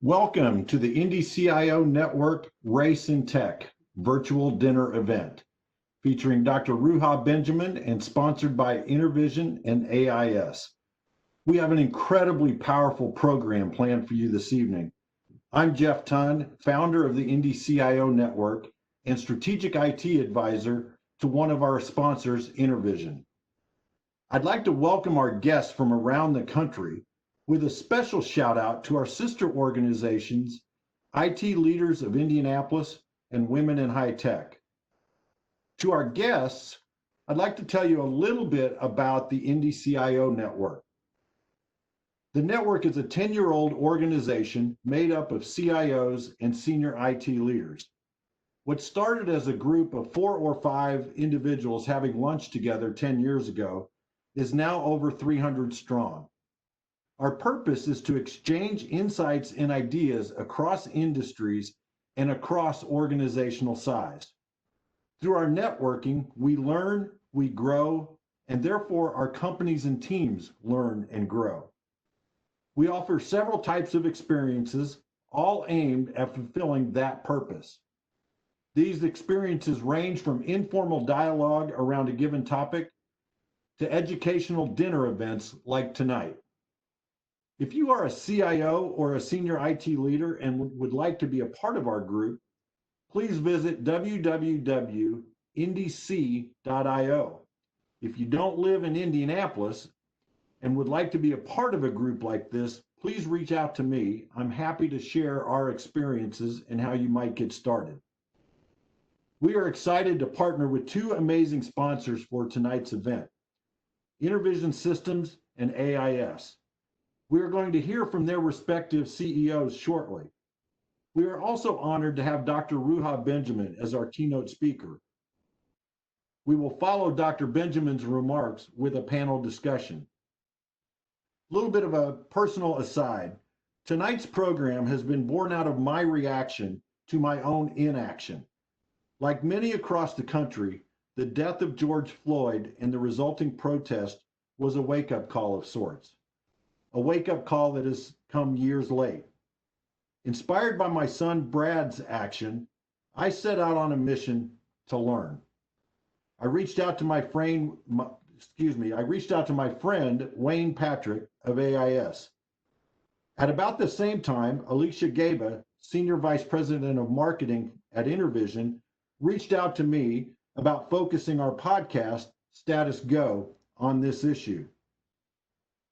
Welcome to the Indy CIO Network Race in Tech virtual dinner event featuring Dr. Ruha Benjamin and sponsored by InterVision and AIS. We have an incredibly powerful program planned for you this evening. I'm Jeff Tunn, founder of the Indy CIO Network and strategic IT advisor to one of our sponsors, InterVision. I'd like to welcome our guests from around the country with a special shout out to our sister organizations, IT Leaders of Indianapolis and Women in High Tech. To our guests, I'd like to tell you a little bit about the Indy CIO Network. The network is a 10-year-old organization made up of CIOs and senior IT leaders. What started as a group of 4 or 5 individuals having lunch together 10 years ago is now over 300 strong. Our purpose is to exchange insights and ideas across industries and across organizational size. Through our networking, we learn, we grow, and therefore our companies and teams learn and grow. We offer several types of experiences, all aimed at fulfilling that purpose. These experiences range from informal dialogue around a given topic to educational dinner events like tonight. If you are a CIO or a senior IT leader and would like to be a part of our group, please visit www.indyc.io. If you don't live in Indianapolis and would like to be a part of a group like this, please reach out to me. I'm happy to share our experiences and how you might get started. We are excited to partner with 2 amazing sponsors for tonight's event, InterVision Systems and AIS. We are going to hear from their respective CEOs shortly. We are also honored to have Dr. Ruha Benjamin as our keynote speaker. We will follow Dr. Benjamin's remarks with a panel discussion. A little bit of a personal aside. Tonight's program has been born out of my reaction to my own inaction. Like many across the country, the death of George Floyd and the resulting protest was a wake-up call of sorts. A wake-up call that has come years late. Inspired by my son Brad's action, I set out on a mission to learn. I reached out to my friend Wayne Patrick of AIS. At about the same time, Alicia Gaba, Senior Vice President of Marketing at InterVision, reached out to me about focusing our podcast, Status Go, on this issue.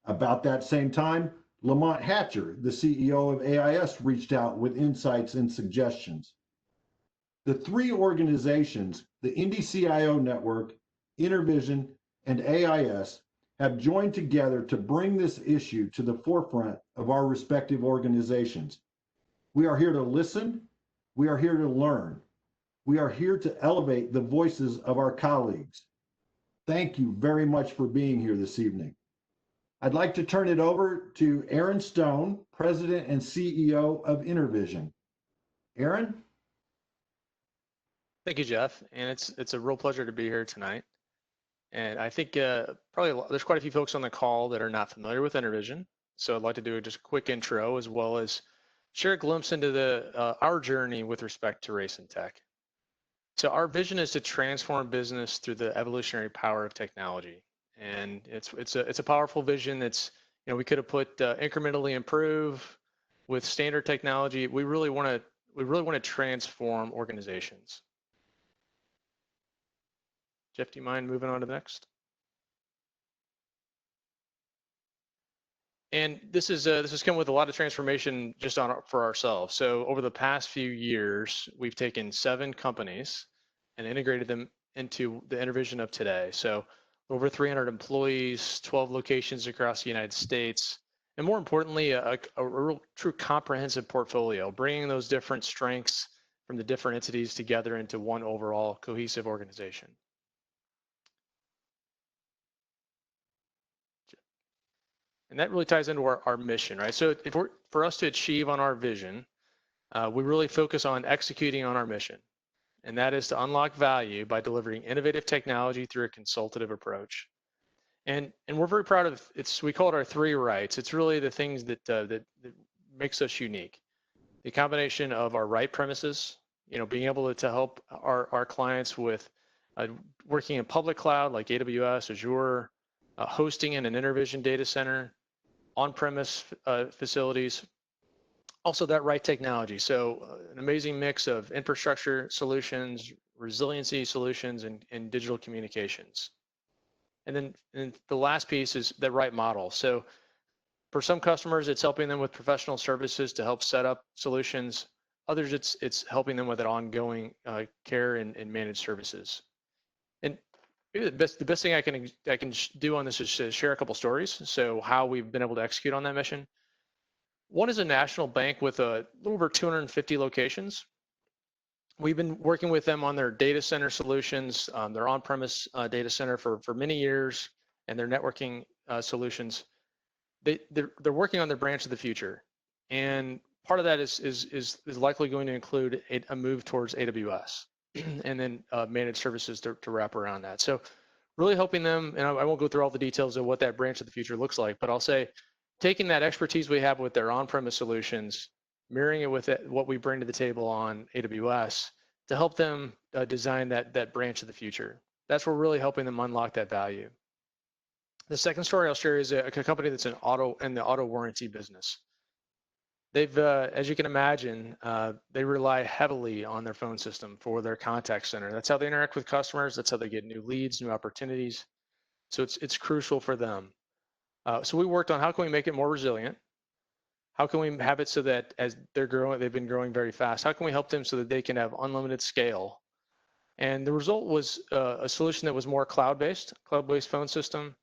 About that same time, Lamont Hatcher, the CEO of AIS, reached out with insights and suggestions. The 3 organizations, the Indy CIO Network, InterVision, and AIS, have joined together to bring this issue to the forefront of our respective organizations. We are here to listen. We are here to learn. We are here to elevate the voices of our colleagues. Thank you very much for being here this evening. I'd like to turn it over to Aaron Stone, President and CEO of InterVision. Aaron? Thank you, Jeff. And it's a real pleasure to be here tonight. And I think probably there's quite a few folks on the call that are not familiar with InterVision. So I'd like to do just a quick intro as well as share a glimpse into our journey with respect to race and tech. So our vision is to transform business through the evolutionary power of technology. And it's a powerful vision that's, we could have put incrementally improve with standard technology. We really want to transform organizations. Jeff, do you mind moving on to the next? And this has come with a lot of transformation just for ourselves. So over the past few years, we've taken 7 companies and integrated them into the InterVision of today. So over 300 employees, 12 locations across the United States, and more importantly, a real true comprehensive portfolio, bringing those different strengths from the different entities together into one overall cohesive organization. And that really ties into our mission, right? So for us to achieve on our vision, we really focus on executing on our mission. And that is to unlock value by delivering innovative technology through a consultative approach. And we're very proud of we call it our 3 rights. It's really the things that makes us unique. the combination of our right premises, being able to help our clients with working in public cloud like AWS, Azure, hosting in an InterVision data center, on-premise facilities, also that right technology. So an amazing mix of infrastructure solutions, resiliency solutions, and digital communications. And then the last piece is the right model. So for some customers, it's helping them with professional services to help set up solutions. Others, it's helping them with an ongoing care and managed services. And maybe the best thing I can do on this is to share a couple stories. So how we've been able to execute on that mission. One is a national bank with a little over 250 locations. We've been working with them on their data center solutions, their on-premise data center for many years, and their networking solutions. They're working on their branch of the future, and part of that is likely going to include a move towards AWS, and then managed services to wrap around that. So really helping them, and I won't go through all the details of what that branch of the future looks like, but I'll say taking that expertise we have with their on-premise solutions, mirroring it with what we bring to the table on AWS to help them design that branch of the future. That's where we're really helping them unlock that value. The second story I'll share is a company that's in the auto warranty business. They've, as you can imagine, they rely heavily on their phone system for their contact center. That's how they interact with customers. That's how they get new leads, new opportunities. So it's crucial for them. So we worked on how can we make it more resilient? How can we have it so that as they're growing, they've been growing very fast. How can we help them so that they can have unlimited scale? And the result was a solution that was more cloud-based phone system,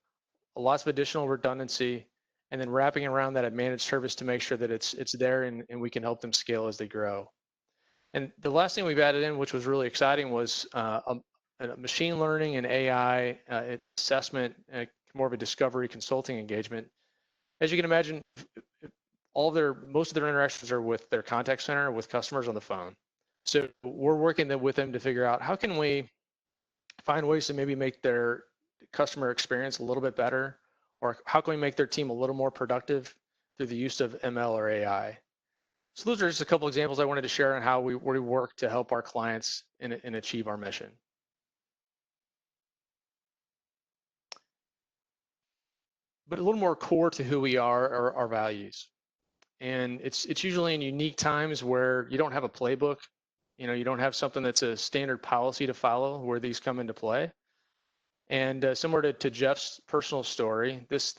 lots of additional redundancy, and then wrapping around that a managed service to make sure that it's there and we can help them scale as they grow. And the last thing we've added in, which was really exciting, was a machine learning and AI assessment, more of a discovery consulting engagement. As you can imagine, most of their interactions are with their contact center, with customers on the phone. So we're working with them to figure out how can we find ways to maybe make their customer experience a little bit better, or how can we make their team a little more productive through the use of ML or AI. So those are just a couple examples I wanted to share on how we work to help our clients and achieve our mission. But a little more core to who we are our values. And it's usually in unique times where you don't have a playbook, you don't have something that's a standard policy to follow where these come into play. And similar to Jeff's personal story, this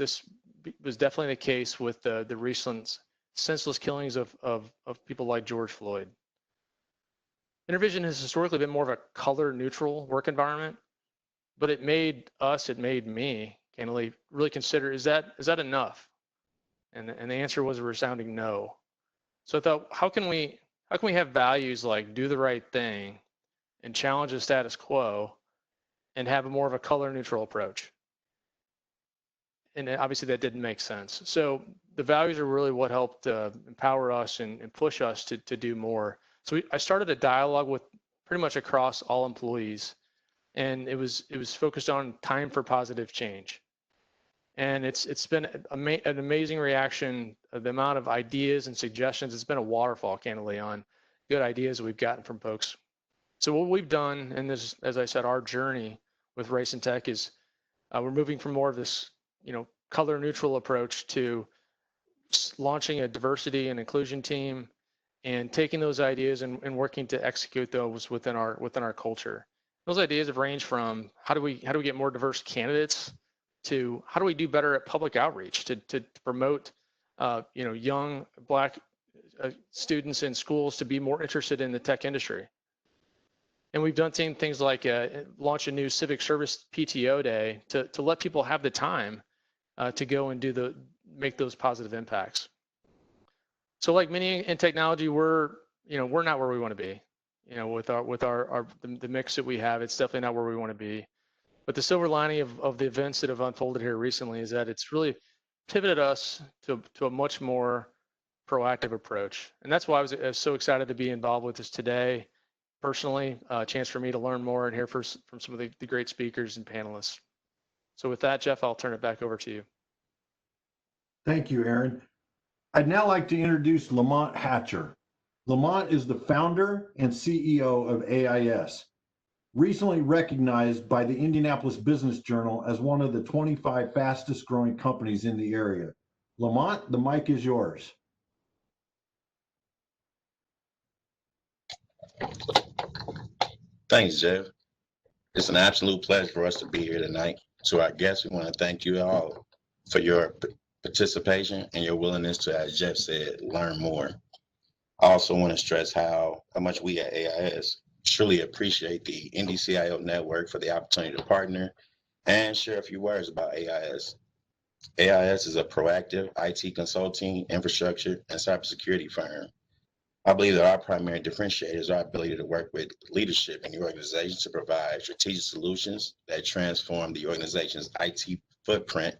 was definitely the case with the recent senseless killings of people like George Floyd. InterVision has historically been more of a color neutral work environment, but it made me, candidly, really consider, is that enough? And the answer was a resounding no. So I thought, how can we have values like do the right thing and challenge the status quo and have a more of a color neutral approach? And obviously that didn't make sense. So the values are really what helped empower us and push us to do more. So I started a dialogue with pretty much across all employees, and it was focused on time for positive change. And it's been an amazing reaction. The amount of ideas and suggestions, it's been a waterfall, candidly, on good ideas we've gotten from folks. So what we've done, and this, as I said, our journey with Race and Tech is we're moving from more of this, color neutral approach to launching a diversity and inclusion team and taking those ideas and working to execute those within our culture. Those ideas have ranged from how do we get more diverse candidates to how do we do better at public outreach to promote young Black students in schools to be more interested in the tech industry. And we've done things like launch a new civic service PTO day to let people have the time to go and make those positive impacts. So like many in technology, we're not where we want to be. With the mix that we have, it's definitely not where we want to be. But the silver lining of the events that have unfolded here recently is that it's really pivoted us to a much more proactive approach. And that's why I was so excited to be involved with this today. Personally, a chance for me to learn more and hear from some of the great speakers and panelists. So with that, Jeff, I'll turn it back over to you. Thank you, Aaron. I'd now like to introduce Lamont Hatcher. Lamont is the founder and CEO of AIS, recently recognized by the Indianapolis Business Journal as one of the 25 fastest growing companies in the area. Lamont, the mic is yours. Thanks, Jeff. It's an absolute pleasure for us to be here tonight. To our guests, we want to thank you all for your participation and your willingness to, as Jeff said, learn more. I also want to stress how much we at AIS truly appreciate the Indy CIO network for the opportunity to partner and share a few words about AIS. AIS is a proactive IT consulting, infrastructure, and cybersecurity firm. I believe that our primary differentiator is our ability to work with leadership in the organization to provide strategic solutions that transform the organization's IT footprint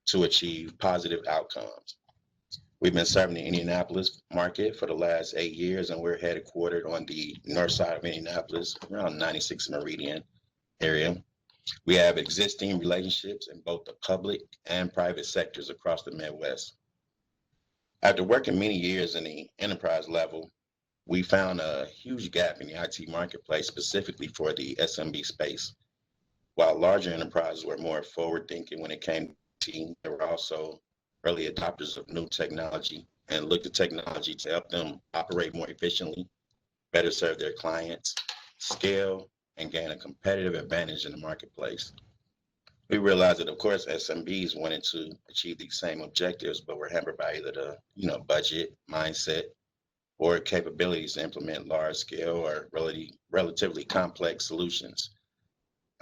to achieve positive outcomes. We've been serving the Indianapolis market for the last 8 years, and we're headquartered on the north side of Indianapolis, around 96 Meridian area. We have existing relationships in both the public and private sectors across the Midwest. After working many years in the enterprise level, we found a huge gap in the IT marketplace, specifically for the SMB space. While larger enterprises were more forward thinking when it came to IT, they were also early adopters of new technology and looked at technology to help them operate more efficiently, better serve their clients, scale, and gain a competitive advantage in the marketplace. We realized that, of course, SMBs wanted to achieve these same objectives, but were hampered by either the budget, mindset, or capabilities to implement large-scale or relatively complex solutions.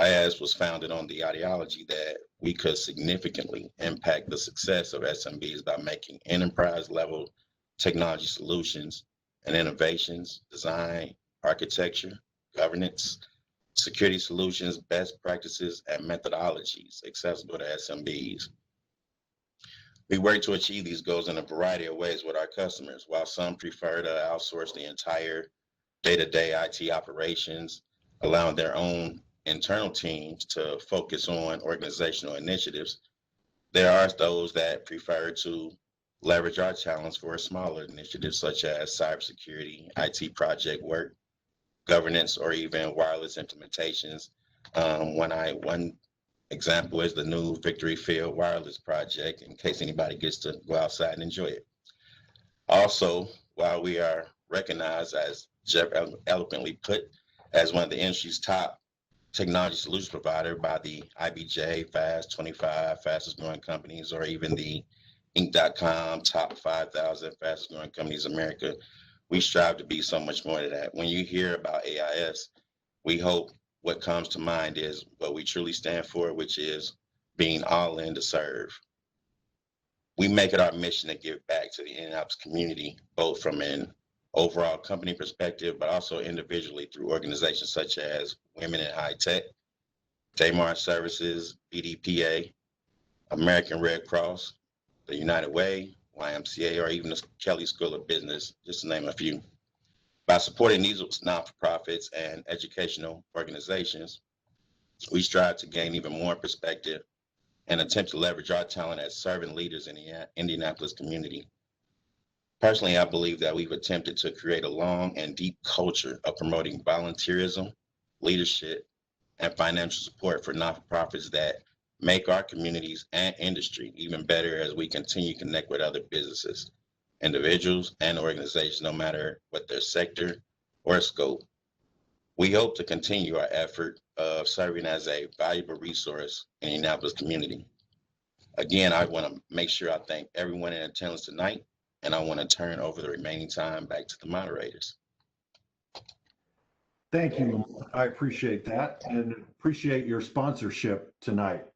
IAS was founded on the ideology that we could significantly impact the success of SMBs by making enterprise-level technology solutions and innovations, design, architecture, governance, security solutions, best practices, and methodologies accessible to SMBs. We work to achieve these goals in a variety of ways with our customers. While some prefer to outsource the entire day-to-day IT operations, allowing their own internal teams to focus on organizational initiatives, there are those that prefer to leverage our talents for smaller initiatives such as cybersecurity, IT project work, governance, or even wireless implementations. One example is the new Victory Field wireless project, in case anybody gets to go outside and enjoy it. Also, while we are recognized, as Jeff eloquently put, as one of the industry's top technology solutions provider by the IBJ Fast 25 fastest growing companies, or even the Inc.com top 5,000 fastest growing companies in America, we strive to be so much more than that. When you hear about AIS, we hope what comes to mind is what we truly stand for, which is being all in to serve. We make it our mission to give back to the Indianapolis community, both from an overall company perspective, but also individually through organizations such as Women in High Tech, Daymar Services, BDPA, American Red Cross, the United Way, YMCA, or even the Kelly School of Business, just to name a few. By supporting these non-for-profits and educational organizations, we strive to gain even more perspective and attempt to leverage our talent as servant leaders in the Indianapolis community. Personally, I believe that we've attempted to create a long and deep culture of promoting volunteerism, leadership, and financial support for non-for-profits that make our communities and industry even better as we continue to connect with other businesses, individuals, and organizations, no matter what their sector or scope. We hope to continue our effort of serving as a valuable resource in the Indianapolis community. Again, I want to make sure I thank everyone in attendance tonight, and I want to turn over the remaining time back to the moderators. Thank you. I appreciate that and appreciate your sponsorship tonight.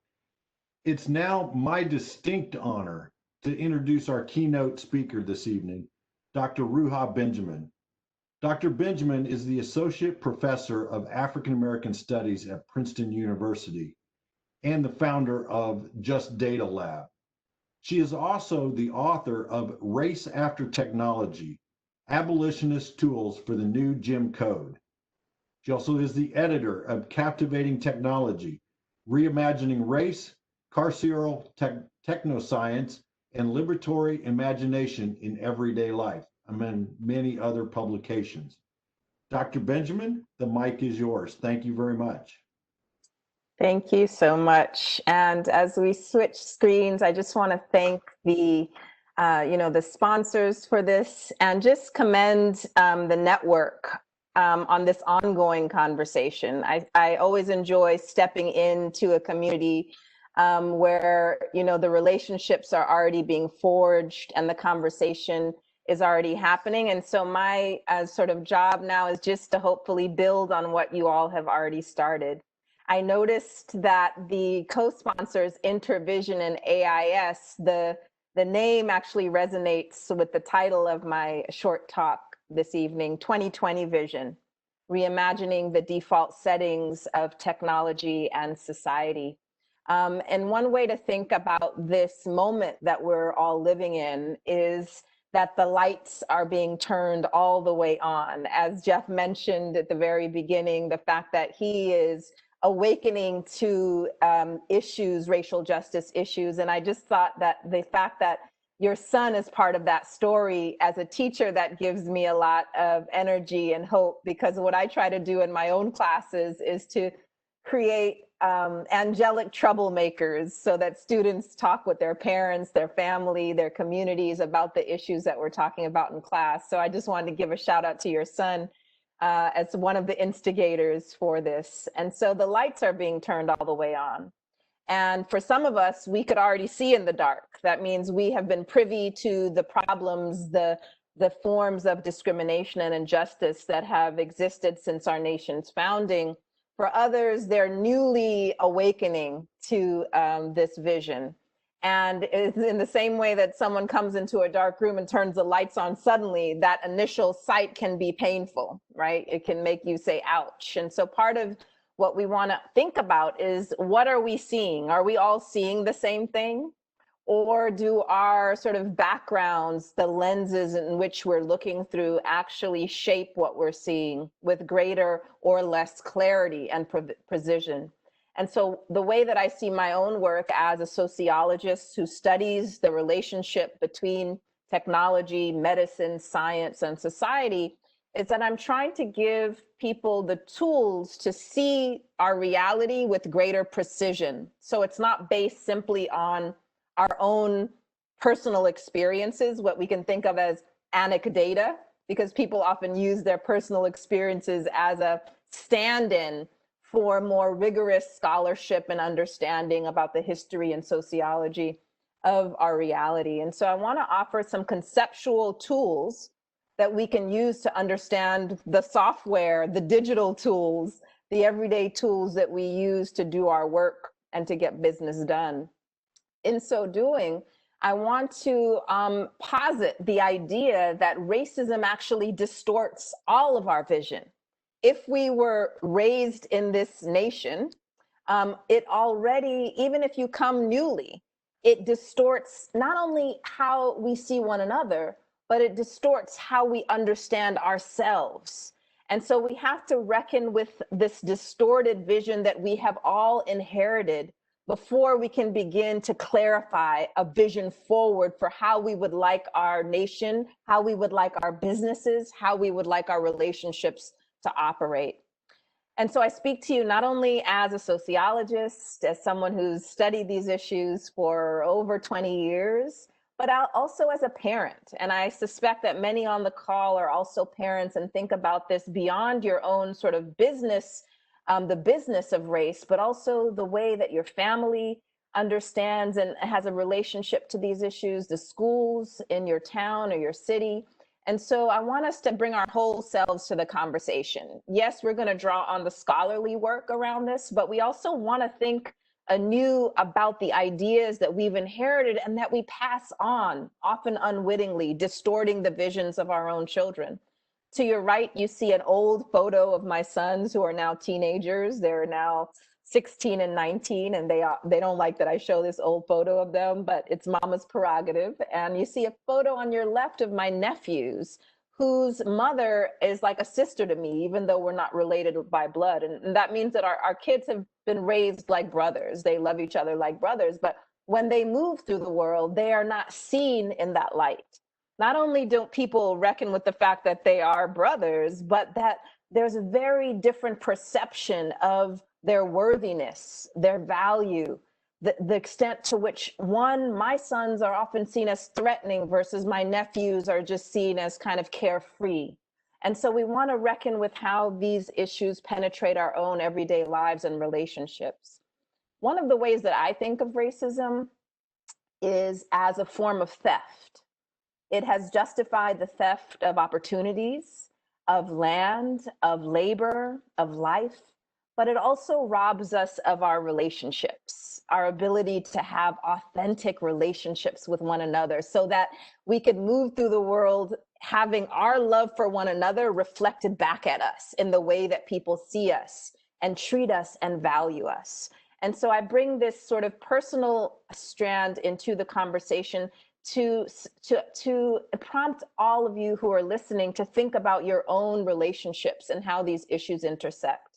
It's now my distinct honor to introduce our keynote speaker this evening, Dr. Ruha Benjamin. Dr. Benjamin is the Associate Professor of African American Studies at Princeton University and the founder of Just Data Lab. She is also the author of Race After Technology, Abolitionist Tools for the New Jim Code. She also is the editor of Captivating Technology, Reimagining Race, Carceral Technoscience, and Liberatory Imagination in Everyday Life. among many other publications. Dr. Benjamin, the mic is yours. Thank you very much. Thank you so much. And as we switch screens, I just want to thank the the sponsors for this and just commend the network on this ongoing conversation. I always enjoy stepping into a community where, the relationships are already being forged and the conversation is already happening. And so my sort of job now is just to hopefully build on what you all have already started. I noticed that the co-sponsors InterVision and AIS, the name actually resonates with the title of my short talk this evening, 2020 Vision, Reimagining the Default Settings of Technology and Society. And one way to think about this moment that we're all living in is that the lights are being turned all the way on. As Jeff mentioned at the very beginning, the fact that he is awakening to issues, racial justice issues. And I just thought that the fact that your son is part of that story, as a teacher, that gives me a lot of energy and hope, because what I try to do in my own classes is to create angelic troublemakers so that students talk with their parents, their family, their communities about the issues that we're talking about in class. So I just wanted to give a shout out to your son as one of the instigators for this. And so the lights are being turned all the way on. And for some of us, we could already see in the dark. That means we have been privy to the problems, the forms of discrimination and injustice that have existed since our nation's founding. For others, they're newly awakening to this vision. And it's in the same way that someone comes into a dark room and turns the lights on suddenly, that initial sight can be painful, right? It can make you say, ouch. And so part of what we want to think about is, what are we seeing? Are we all seeing the same thing? Or do our sort of backgrounds, the lenses in which we're looking through, actually shape what we're seeing with greater or less clarity and precision? And so the way that I see my own work as a sociologist who studies the relationship between technology, medicine, science, and society is that I'm trying to give people the tools to see our reality with greater precision. So it's not based simply on our own personal experiences, what we can think of as anecdata, because people often use their personal experiences as a stand-in for more rigorous scholarship and understanding about the history and sociology of our reality. And so I want to offer some conceptual tools that we can use to understand the software, the digital tools, the everyday tools that we use to do our work and to get business done. In so doing, I want to posit the idea that racism actually distorts all of our vision. If we were raised in this nation, it already, even if you come newly, it distorts not only how we see one another, but it distorts how we understand ourselves. And so we have to reckon with this distorted vision that we have all inherited before we can begin to clarify a vision forward for how we would like our nation, how we would like our businesses, how we would like our relationships to operate. And so I speak to you not only as a sociologist, as someone who's studied these issues for over 20 years, but also as a parent. And I suspect that many on the call are also parents and think about this beyond your own sort of business, the business of race, but also the way that your family understands and has a relationship to these issues, the schools in your town or your city. And so I want us to bring our whole selves to the conversation. Yes, we're going to draw on the scholarly work around this, but we also want to think anew about the ideas that we've inherited and that we pass on, often unwittingly, distorting the visions of our own children. To your right, you see an old photo of my sons who are now teenagers. They're now 16 and 19, and they don't like that I show this old photo of them, but it's mama's prerogative. And you see a photo on your left of my nephews, whose mother is like a sister to me, even though we're not related by blood. And that means that our kids have been raised like brothers. They love each other like brothers, but when they move through the world, they are not seen in that light. not only don't people reckon with the fact that they are brothers, but that there's a very different perception of their worthiness, their value, the extent to which, one, my sons are often seen as threatening versus my nephews are just seen as kind of carefree. And so we want to reckon with how these issues penetrate our own everyday lives and relationships. One of the ways that I think of racism is as a form of theft. It has justified the theft of opportunities, of land, of labor, of life, but it also robs us of our relationships, our ability to have authentic relationships with one another so that we could move through the world having our love for one another reflected back at us in the way that people see us and treat us and value us. And so I bring this sort of personal strand into the conversation to prompt all of you who are listening to think about your own relationships and how these issues intersect.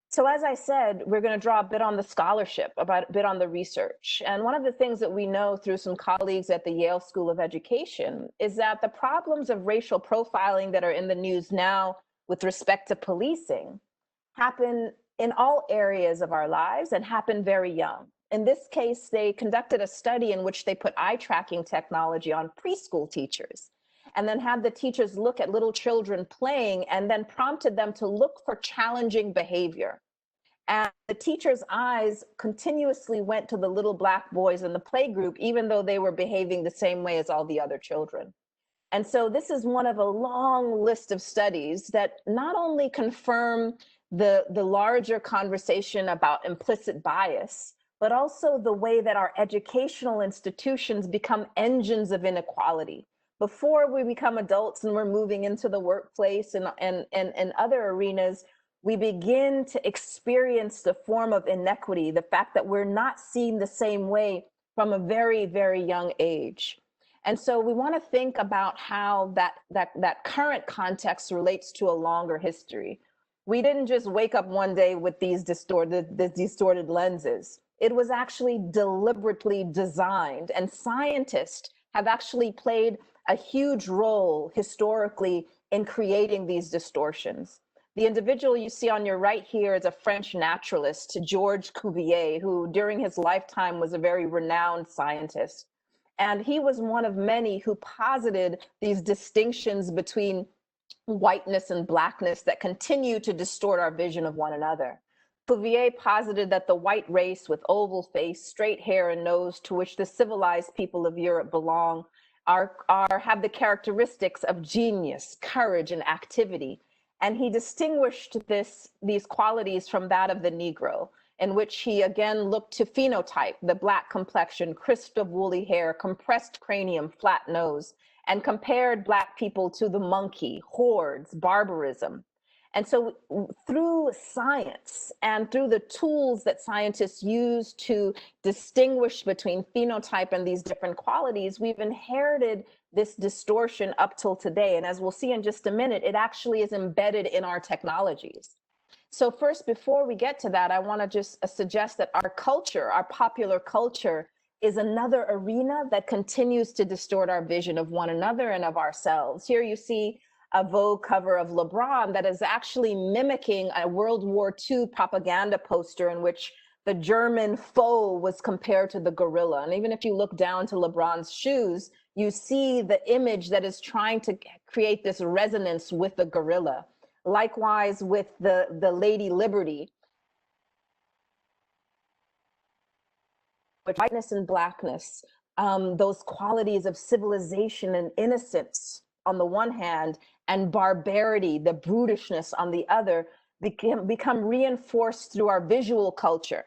So as I said, we're going to draw a bit on the scholarship, a bit on the research. And one of the things that we know through some colleagues at the Yale School of Education is that the problems of racial profiling that are in the news now with respect to policing happen in all areas of our lives and happen very young. In this case, they conducted a study in which they put eye tracking technology on preschool teachers and then had the teachers look at little children playing and then prompted them to look for challenging behavior. And the teachers' eyes continuously went to the little Black boys in the playgroup, even though they were behaving the same way as all the other children. And so this is one of a long list of studies that not only confirm the larger conversation about implicit bias, but also the way that our educational institutions become engines of inequality. Before we become adults and we're moving into the workplace and other arenas, we begin to experience the form of inequity, the fact that we're not seen the same way from a very, very young age. And so we want to think about how that current context relates to a longer history. We didn't just wake up one day with these distorted lenses. It was actually deliberately designed, and scientists have actually played a huge role historically in creating these distortions. The individual you see on your right here is a French naturalist, Georges Cuvier, who during his lifetime was a very renowned scientist. And he was one of many who posited these distinctions between whiteness and blackness that continue to distort our vision of one another. Cuvier posited that the white race with oval face, straight hair and nose to which the civilized people of Europe belong have the characteristics of genius, courage, and activity. And he distinguished these qualities from that of the Negro, in which he again looked to phenotype, the Black complexion, crisp of woolly hair, compressed cranium, flat nose, and compared Black people to the monkey, hordes, barbarism. And so through science and through the tools that scientists use to distinguish between phenotype and these different qualities, we've inherited this distortion up till today. And as we'll see in just a minute, it actually is embedded in our technologies. So first, before we get to that, I want to just suggest that our culture, our popular culture, is another arena that continues to distort our vision of one another and of ourselves. Here you see a Vogue cover of LeBron that is actually mimicking a World War II propaganda poster in which the German foe was compared to the gorilla. And even if you look down to LeBron's shoes, you see the image that is trying to create this resonance with the gorilla. Likewise with the Lady Liberty, which whiteness and blackness, those qualities of civilization and innocence on the one hand, and barbarity, the brutishness on the other, become reinforced through our visual culture.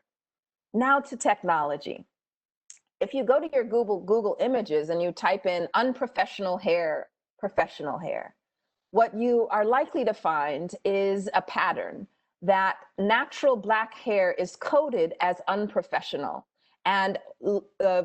Now to technology. If you go to your Google Images and you type in unprofessional hair, professional hair, what you are likely to find is a pattern that natural Black hair is coded as unprofessional, and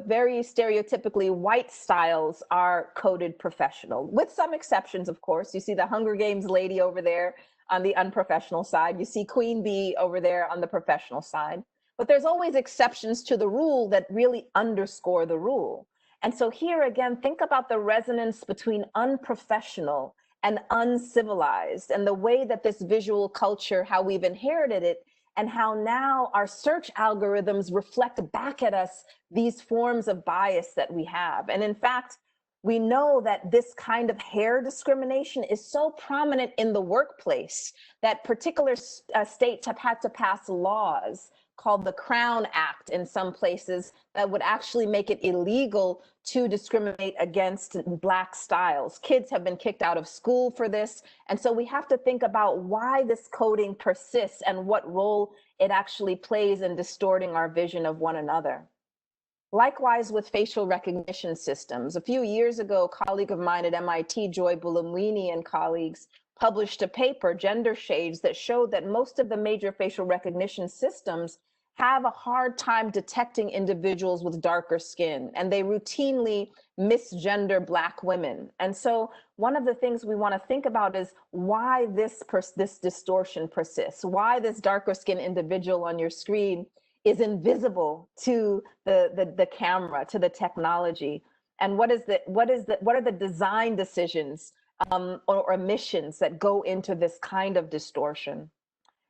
very stereotypically white styles are coded professional, with some exceptions, of course. You see the Hunger Games lady over there on the unprofessional side. You see Queen Bee over there on the professional side. But there's always exceptions to the rule that really underscore the rule. And so here again, think about the resonance between unprofessional and uncivilized, and the way that this visual culture, how we've inherited it, and how now our search algorithms reflect back at us these forms of bias that we have. And in fact, we know that this kind of hair discrimination is so prominent in the workplace that particular states have had to pass laws called the Crown Act in some places that would actually make it illegal to discriminate against Black styles. Kids have been kicked out of school for this. And so we have to think about why this coding persists and what role it actually plays in distorting our vision of one another. Likewise with facial recognition systems. A few years ago, a colleague of mine at MIT, Joy Bulamwini and colleagues, published a paper, Gender Shades, that showed that most of the major facial recognition systems have a hard time detecting individuals with darker skin, and they routinely misgender Black women. And so one of the things we want to think about is why this distortion persists, why this darker skinned individual on your screen is invisible to the camera, to the technology, and what are the design decisions or omissions that go into this kind of distortion.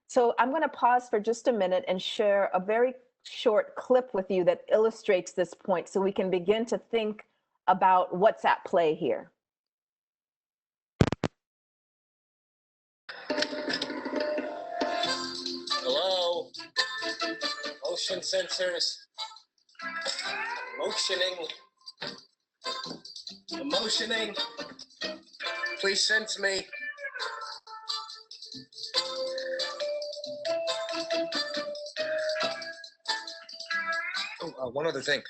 So I'm going to pause for just a minute and share a very short clip with you that illustrates this point so we can begin to think about what's at play here. Hello? Motion sensors. Motioning. Motioning. Please sense me. Oh, one other thing.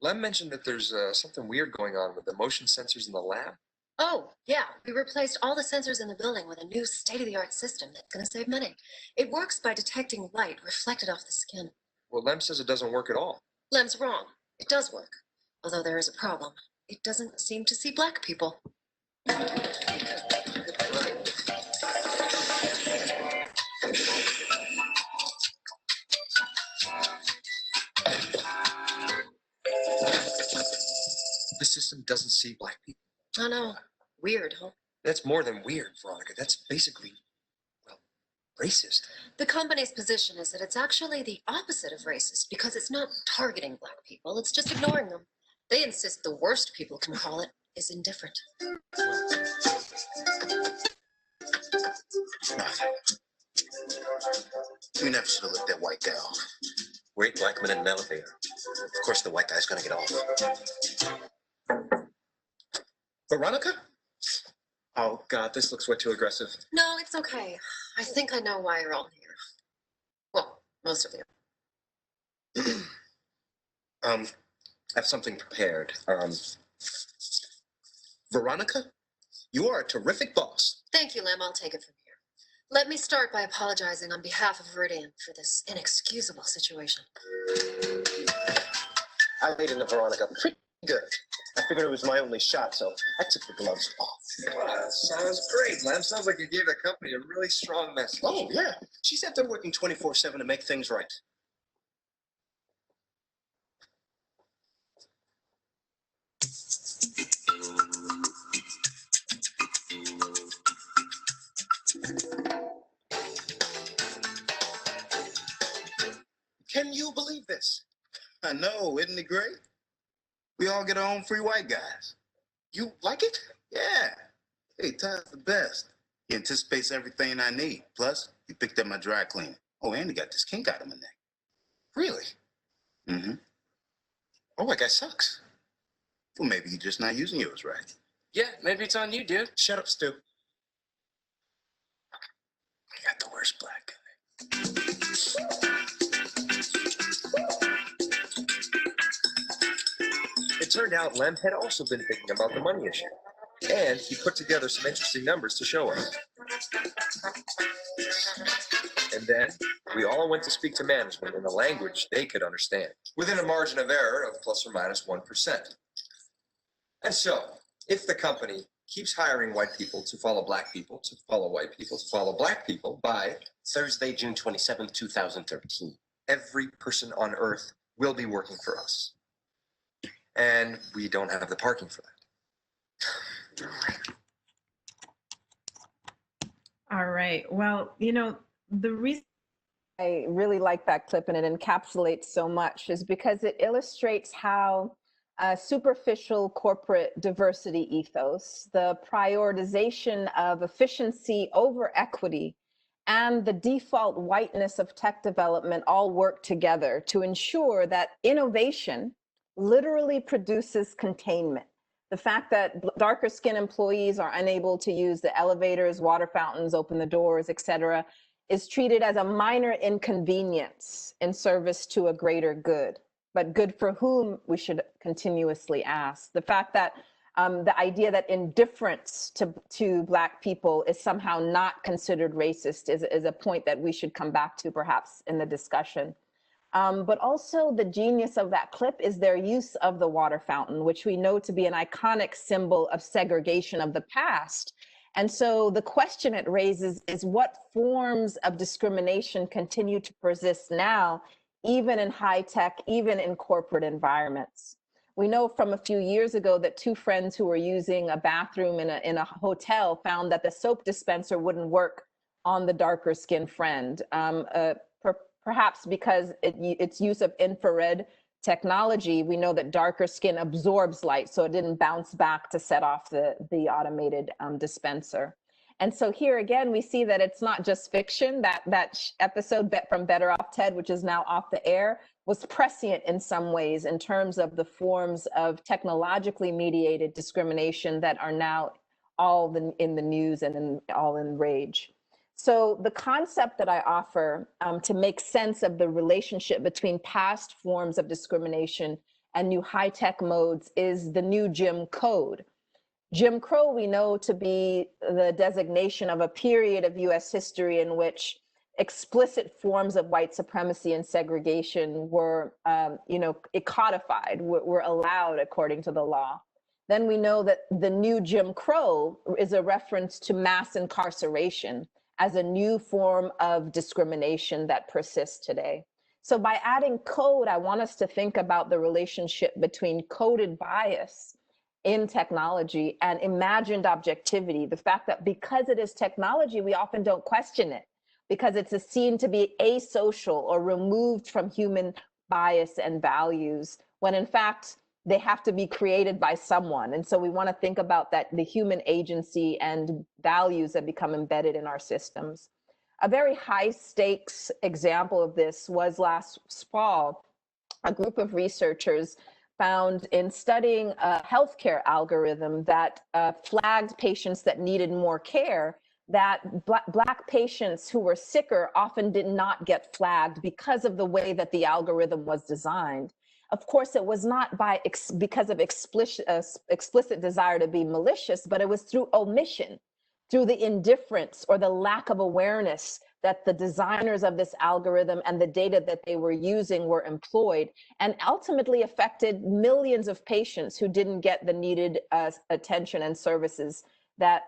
Lem mentioned that there's something weird going on with the motion sensors in the lab. Oh, yeah. We replaced all the sensors in the building with a new state-of-the-art system that's going to save money. It works by detecting light reflected off the skin. Well, Lem says it doesn't work at all. Lem's wrong. It does work. Although there is a problem. It doesn't seem to see Black people. The system doesn't see Black people. I know. Weird, huh? That's more than weird, Veronica. That's basically, well, racist. The company's position is that it's actually the opposite of racist because it's not targeting Black people. It's just ignoring them. They insist the worst people can call it is indifferent. You never should have let that white guy off. We're 8 Black men in an elevator. Of course the white guy's gonna get off. Veronica? Oh, God, this looks way too aggressive. No, it's okay. I think I know why you're all here. Well, most of you. I have something prepared. Veronica, you are a terrific boss. Thank you, Lem. I'll take it from here. Let me start by apologizing on behalf of Viridian for this inexcusable situation. I laid into Veronica pretty good. I figured it was my only shot, so I took the gloves off. Wow, that sounds great, Lem. Sounds like you gave the company a really strong message. Oh, yeah. She said they're working 24/7 to make things right. Can you believe this? I know, isn't it great? We all get our own free white guys. You like it? Yeah. Hey, Todd's the best. He anticipates everything I need. Plus, he picked up my dry cleaning. Oh, and he got this kink out of my neck. Really? Mm-hmm. Oh, that guy sucks. Well, maybe you're just not using yours right. Yeah, maybe it's on you, dude. Shut up, Stu. I got the worst black guy. It turned out Lem had also been thinking about the money issue. And he put together some interesting numbers to show us. And then we all went to speak to management in a language they could understand, within a margin of error of plus or minus 1%. And so, if the company keeps hiring white people to follow Black people, to follow white people, to follow Black people by Thursday, June 27th, 2013. every person on Earth will be working for us. and we don't have the parking for that. All right. Well, you know, the reason I really like that clip and it encapsulates so much is because it illustrates how superficial corporate diversity ethos, the prioritization of efficiency over equity, and the default whiteness of tech development all work together to ensure that innovation literally produces containment. The fact that darker skinned employees are unable to use the elevators, water fountains, open the doors, et cetera, is treated as a minor inconvenience in service to a greater good. But good for whom, we should continuously ask. The fact that the idea that indifference to Black people is somehow not considered racist is a point that we should come back to perhaps in the discussion. But also the genius of that clip is their use of the water fountain, which we know to be an iconic symbol of segregation of the past. And so the question it raises is what forms of discrimination continue to persist now, even in high tech, even in corporate environments. We know from a few years ago that two friends who were using a bathroom in a hotel found that the soap dispenser wouldn't work on the darker skinned friend. Perhaps because its use of infrared technology, we know that darker skin absorbs light, so it didn't bounce back to set off the automated dispenser. And so here again, we see that it's not just fiction. That episode from Better Off Ted, which is now off the air, was prescient in some ways in terms of the forms of technologically mediated discrimination that are now all in the news and all in rage. So the concept that I offer to make sense of the relationship between past forms of discrimination and new high-tech modes is the new Jim Code. Jim Crow we know to be the designation of a period of US history in which explicit forms of white supremacy and segregation were codified, were allowed according to the law. Then we know that the new Jim Crow is a reference to mass incarceration as a new form of discrimination that persists today. So by adding code, I want us to think about the relationship between coded bias in technology and imagined objectivity. The fact that because it is technology, we often don't question it because it's seen to be asocial or removed from human bias and values, when in fact, they have to be created by someone. And so we want to think about that, the human agency and values that become embedded in our systems. A very high stakes example of this was last fall. A group of researchers found in studying a healthcare algorithm that flagged patients that needed more care, that Black patients who were sicker often did not get flagged because of the way that the algorithm was designed. Of course, it was not because of explicit desire to be malicious, but it was through omission, through the indifference or the lack of awareness that the designers of this algorithm and the data that they were using were employed, and ultimately affected millions of patients who didn't get the needed attention and services that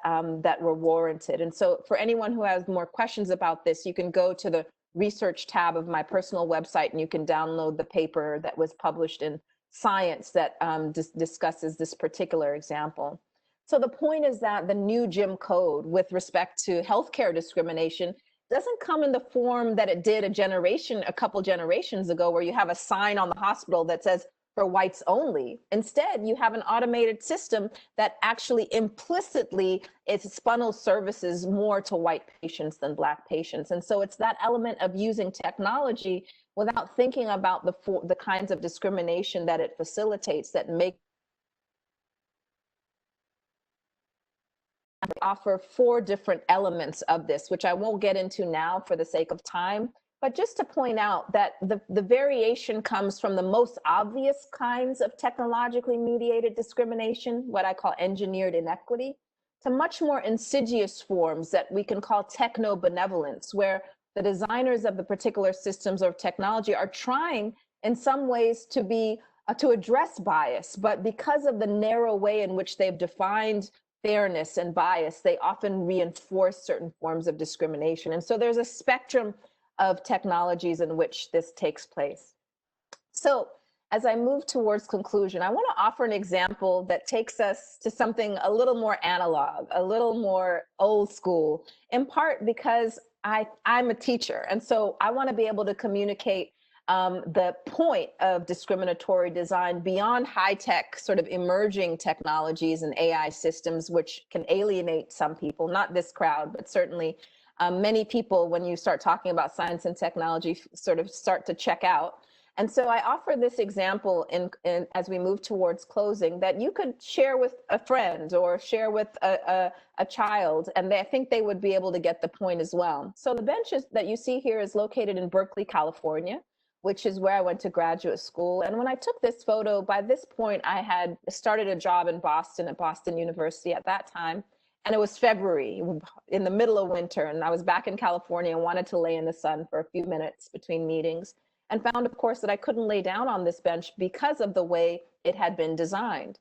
were warranted. And so for anyone who has more questions about this, you can go to the research tab of my personal website and you can download the paper that was published in Science that discusses this particular example. So the point is that the new Jim Code with respect to healthcare discrimination doesn't come in the form that it did a couple generations ago, where you have a sign on the hospital that says for whites only. Instead, you have an automated system that actually implicitly funnels services more to white patients than Black patients. And so it's that element of using technology without thinking about the kinds of discrimination that it facilitates that make offer 4 different elements of this, which I won't get into now for the sake of time, but just to point out that the variation comes from the most obvious kinds of technologically mediated discrimination, what I call engineered inequity, to much more insidious forms that we can call techno-benevolence, where the designers of the particular systems or technology are trying in some ways to address bias, but because of the narrow way in which they've defined fairness and bias, they often reinforce certain forms of discrimination. And so there's a spectrum of technologies in which this takes place. So as I move towards conclusion, I want to offer an example that takes us to something a little more analog, a little more old school, in part because I'm a teacher. And so I want to be able to communicate the point of discriminatory design beyond high-tech, sort of emerging technologies and AI systems, which can alienate some people, not this crowd, but certainly many people, when you start talking about science and technology, sort of start to check out. And so I offer this example as we move towards closing, that you could share with a friend or share with a child, and I think they would be able to get the point as well. So the bench that you see here is located in Berkeley, California, which is where I went to graduate school. And when I took this photo, by this point, I had started a job in Boston at Boston University at that time. And it was February, in the middle of winter, and I was back in California and wanted to lay in the sun for a few minutes between meetings, and found, of course, that I couldn't lay down on this bench because of the way it had been designed.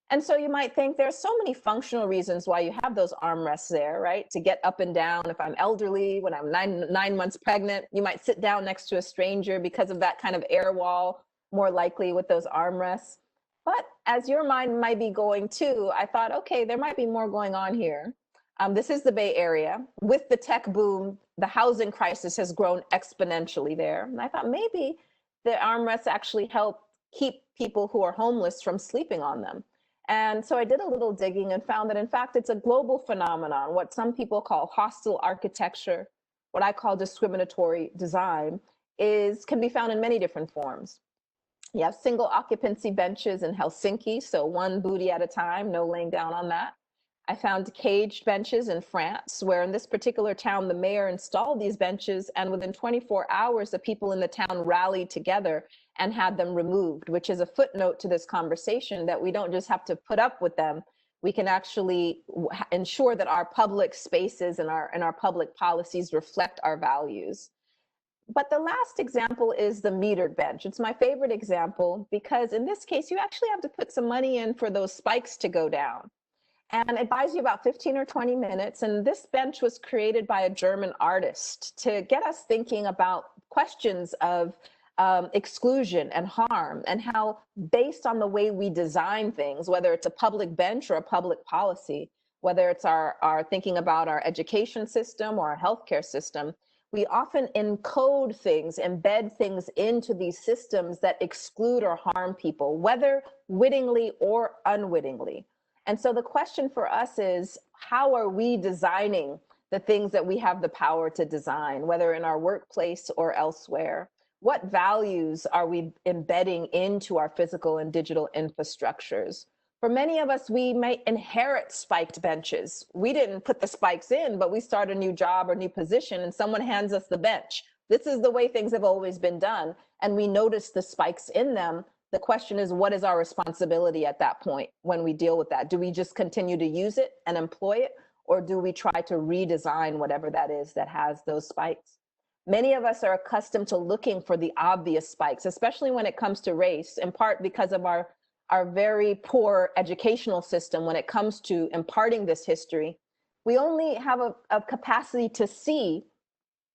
And so you might think there are so many functional reasons why you have those armrests there, right? To get up and down. If I'm elderly, when I'm nine months pregnant, you might sit down next to a stranger because of that kind of air wall, more likely with those armrests. But as your mind might be going too, I thought, okay, there might be more going on here. This is the Bay Area. With the tech boom, the housing crisis has grown exponentially there. And I thought maybe the armrests actually help keep people who are homeless from sleeping on them. And so I did a little digging and found that, in fact, it's a global phenomenon, what some people call hostile architecture, what I call discriminatory design, can be found in many different forms. You have single occupancy benches in Helsinki, so one booty at a time, no laying down on that. I found caged benches in France, where in this particular town, the mayor installed these benches, and within 24 hours, the people in the town rallied together and had them removed, which is a footnote to this conversation, that we don't just have to put up with them. We can actually ensure that our public spaces and our public policies reflect our values. But the last example is the metered bench. It's my favorite example because in this case, you actually have to put some money in for those spikes to go down. And it buys you about 15 or 20 minutes. And this bench was created by a German artist to get us thinking about questions of exclusion and harm, and how, based on the way we design things, whether it's a public bench or a public policy, whether it's our thinking about our education system or our healthcare system, we often encode things, embed things into these systems that exclude or harm people, whether wittingly or unwittingly. And so the question for us is, how are we designing the things that we have the power to design, whether in our workplace or elsewhere? What values are we embedding into our physical and digital infrastructures? For many of us, we might inherit spiked benches. We didn't put the spikes in, but we start a new job or new position and someone hands us the bench. This is the way things have always been done. And we notice the spikes in them. The question is, what is our responsibility at that point when we deal with that? Do we just continue to use it and employ it? Or do we try to redesign whatever that is that has those spikes? Many of us are accustomed to looking for the obvious spikes, especially when it comes to race, in part because of our very poor educational system when it comes to imparting this history. We only have a capacity to see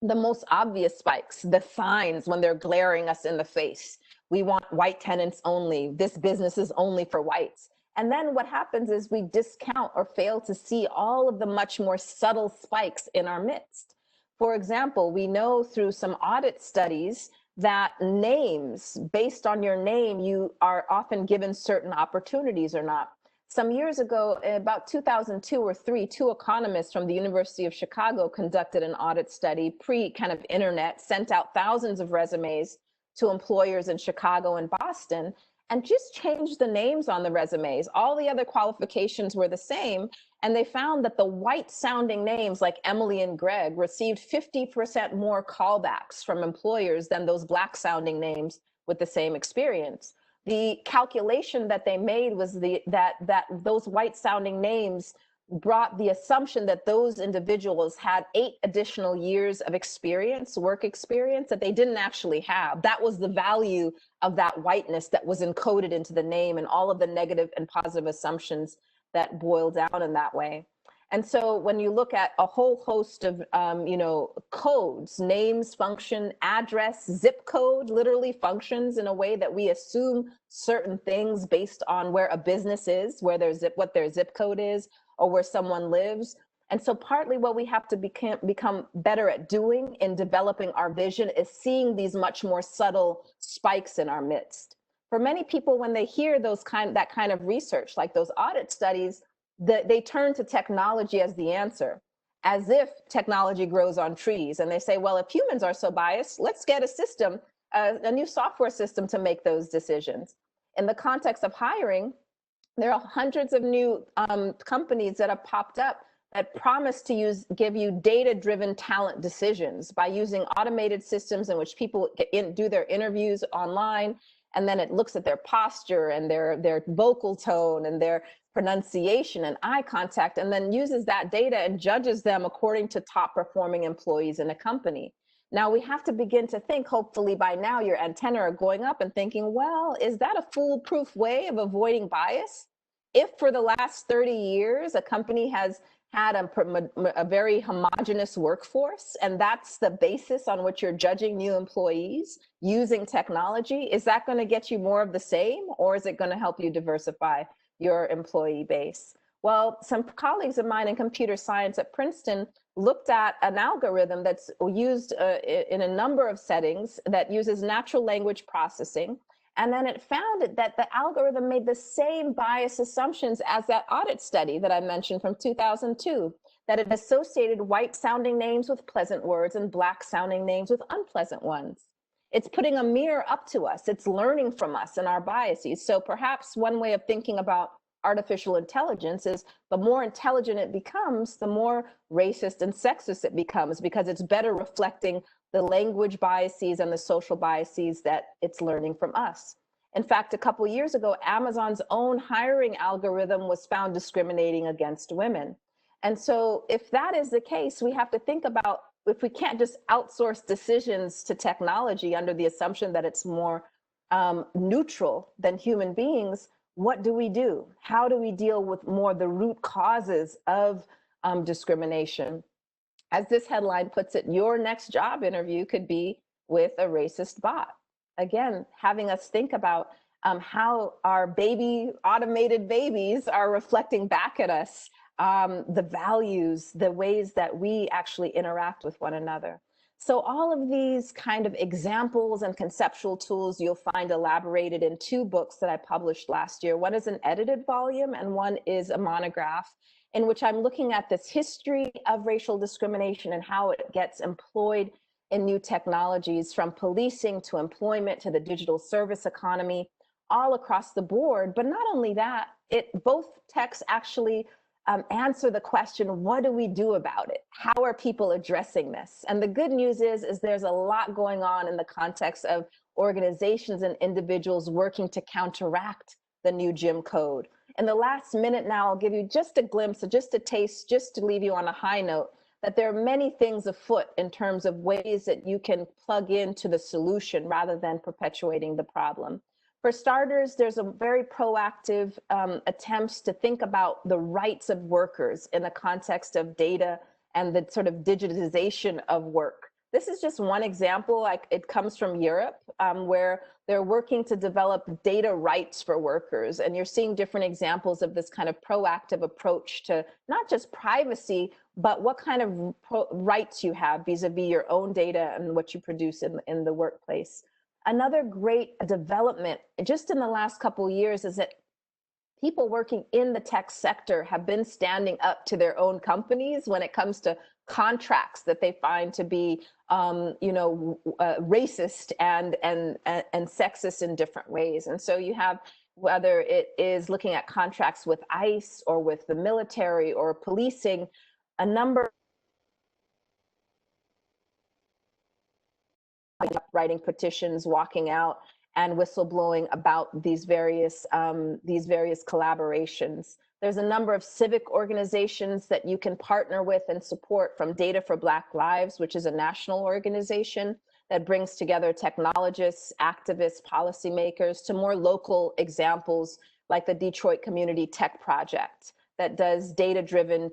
the most obvious spikes, the signs when they're glaring us in the face. We want white tenants only. This business is only for whites. And then what happens is we discount or fail to see all of the much more subtle spikes in our midst. For example, we know through some audit studies that names, based on your name, you are often given certain opportunities or not. Some years ago, about 2002 or 3, 2 economists from the University of Chicago conducted an audit study, pre-kind of internet, sent out thousands of resumes to employers in Chicago and Boston, and just changed the names on the resumes. All the other qualifications were the same, and they found that the white-sounding names like Emily and Greg received 50% more callbacks from employers than those black-sounding names with the same experience. The calculation that they made was that those white-sounding names brought the assumption that those individuals had 8 additional years of experience, work experience, that they didn't actually have. That was the value of that whiteness that was encoded into the name, and all of the negative and positive assumptions that boil down in that way. And so when you look at a whole host of, codes, names function, address, zip code literally functions in a way that we assume certain things based on where a business is, where what their zip code is, or where someone lives. And so partly what we have to become better at doing in developing our vision is seeing these much more subtle spikes in our midst. For many people, when they hear that kind of research, like those audit studies, they turn to technology as the answer, as if technology grows on trees. And they say, well, if humans are so biased, let's get a system, a new software system to make those decisions. In the context of hiring, there are hundreds of new companies that have popped up that promise to give you data-driven talent decisions by using automated systems in which people do their interviews online, and then it looks at their posture and their vocal tone and their pronunciation and eye contact, and then uses that data and judges them according to top performing employees in a company. Now we have to begin to think, hopefully by now your antennae are going up and thinking, well, is that a foolproof way of avoiding bias? If for the last 30 years, a company has had a very homogenous workforce, and that's the basis on which you're judging new employees using technology, is that going to get you more of the same, or is it going to help you diversify your employee base? Well, some colleagues of mine in computer science at Princeton looked at an algorithm that's used in a number of settings that uses natural language processing. And then it found that the algorithm made the same bias assumptions as that audit study that I mentioned from 2002, that it associated white sounding names with pleasant words and black sounding names with unpleasant ones. It's putting a mirror up to us. It's learning from us and our biases. So perhaps one way of thinking about artificial intelligence is the more intelligent it becomes, the more racist and sexist it becomes, because it's better reflecting the language biases and the social biases that it's learning from us. In fact, a couple of years ago, Amazon's own hiring algorithm was found discriminating against women. And so if that is the case, we have to think about, if we can't just outsource decisions to technology under the assumption that it's more neutral than human beings, what do we do? How do we deal with more the root causes of discrimination? As this headline puts it, your next job interview could be with a racist bot. Again, having us think about how our automated babies are reflecting back at us the values, the ways that we actually interact with one another. So all of these kind of examples and conceptual tools you'll find elaborated in two books that I published last year. One is an edited volume and one is a monograph, in which I'm looking at this history of racial discrimination and how it gets employed in new technologies, from policing to employment to the digital service economy, all across the board. But not only that, both texts actually answer the question, what do we do about it? How are people addressing this? And the good news is there's a lot going on in the context of organizations and individuals working to counteract the new Jim Code. In the last minute now, I'll give you just a glimpse, just a taste, just to leave you on a high note, that there are many things afoot in terms of ways that you can plug into the solution rather than perpetuating the problem. For starters, there's a very proactive attempts to think about the rights of workers in the context of data and the sort of digitization of work. This is just one example. It comes from Europe, where they're working to develop data rights for workers. And you're seeing different examples of this kind of proactive approach to not just privacy, but what kind of rights you have vis-a-vis your own data and what you produce in the workplace. Another great development just in the last couple of years is that people working in the tech sector have been standing up to their own companies when it comes to contracts that they find to be, racist and sexist in different ways. And so you have, whether it is looking at contracts with ICE or with the military or policing, a number writing petitions, walking out, and whistleblowing about these various collaborations. There's a number of civic organizations that you can partner with and support, from Data for Black Lives, which is a national organization that brings together technologists, activists, policymakers, to more local examples like the Detroit Community Tech Project that does data-driven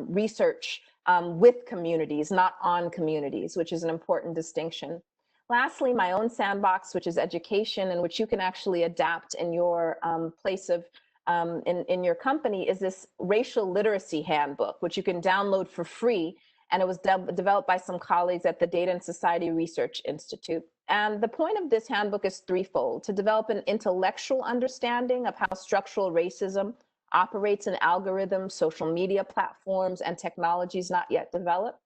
research with communities, not on communities, which is an important distinction. Lastly, my own sandbox, which is education, and which you can actually adapt in your place of in your company, is this racial literacy handbook, which you can download for free. And it was developed by some colleagues at the Data and Society Research Institute. And the point of this handbook is threefold: to develop an intellectual understanding of how structural racism operates in algorithms, social media platforms, and technologies not yet developed;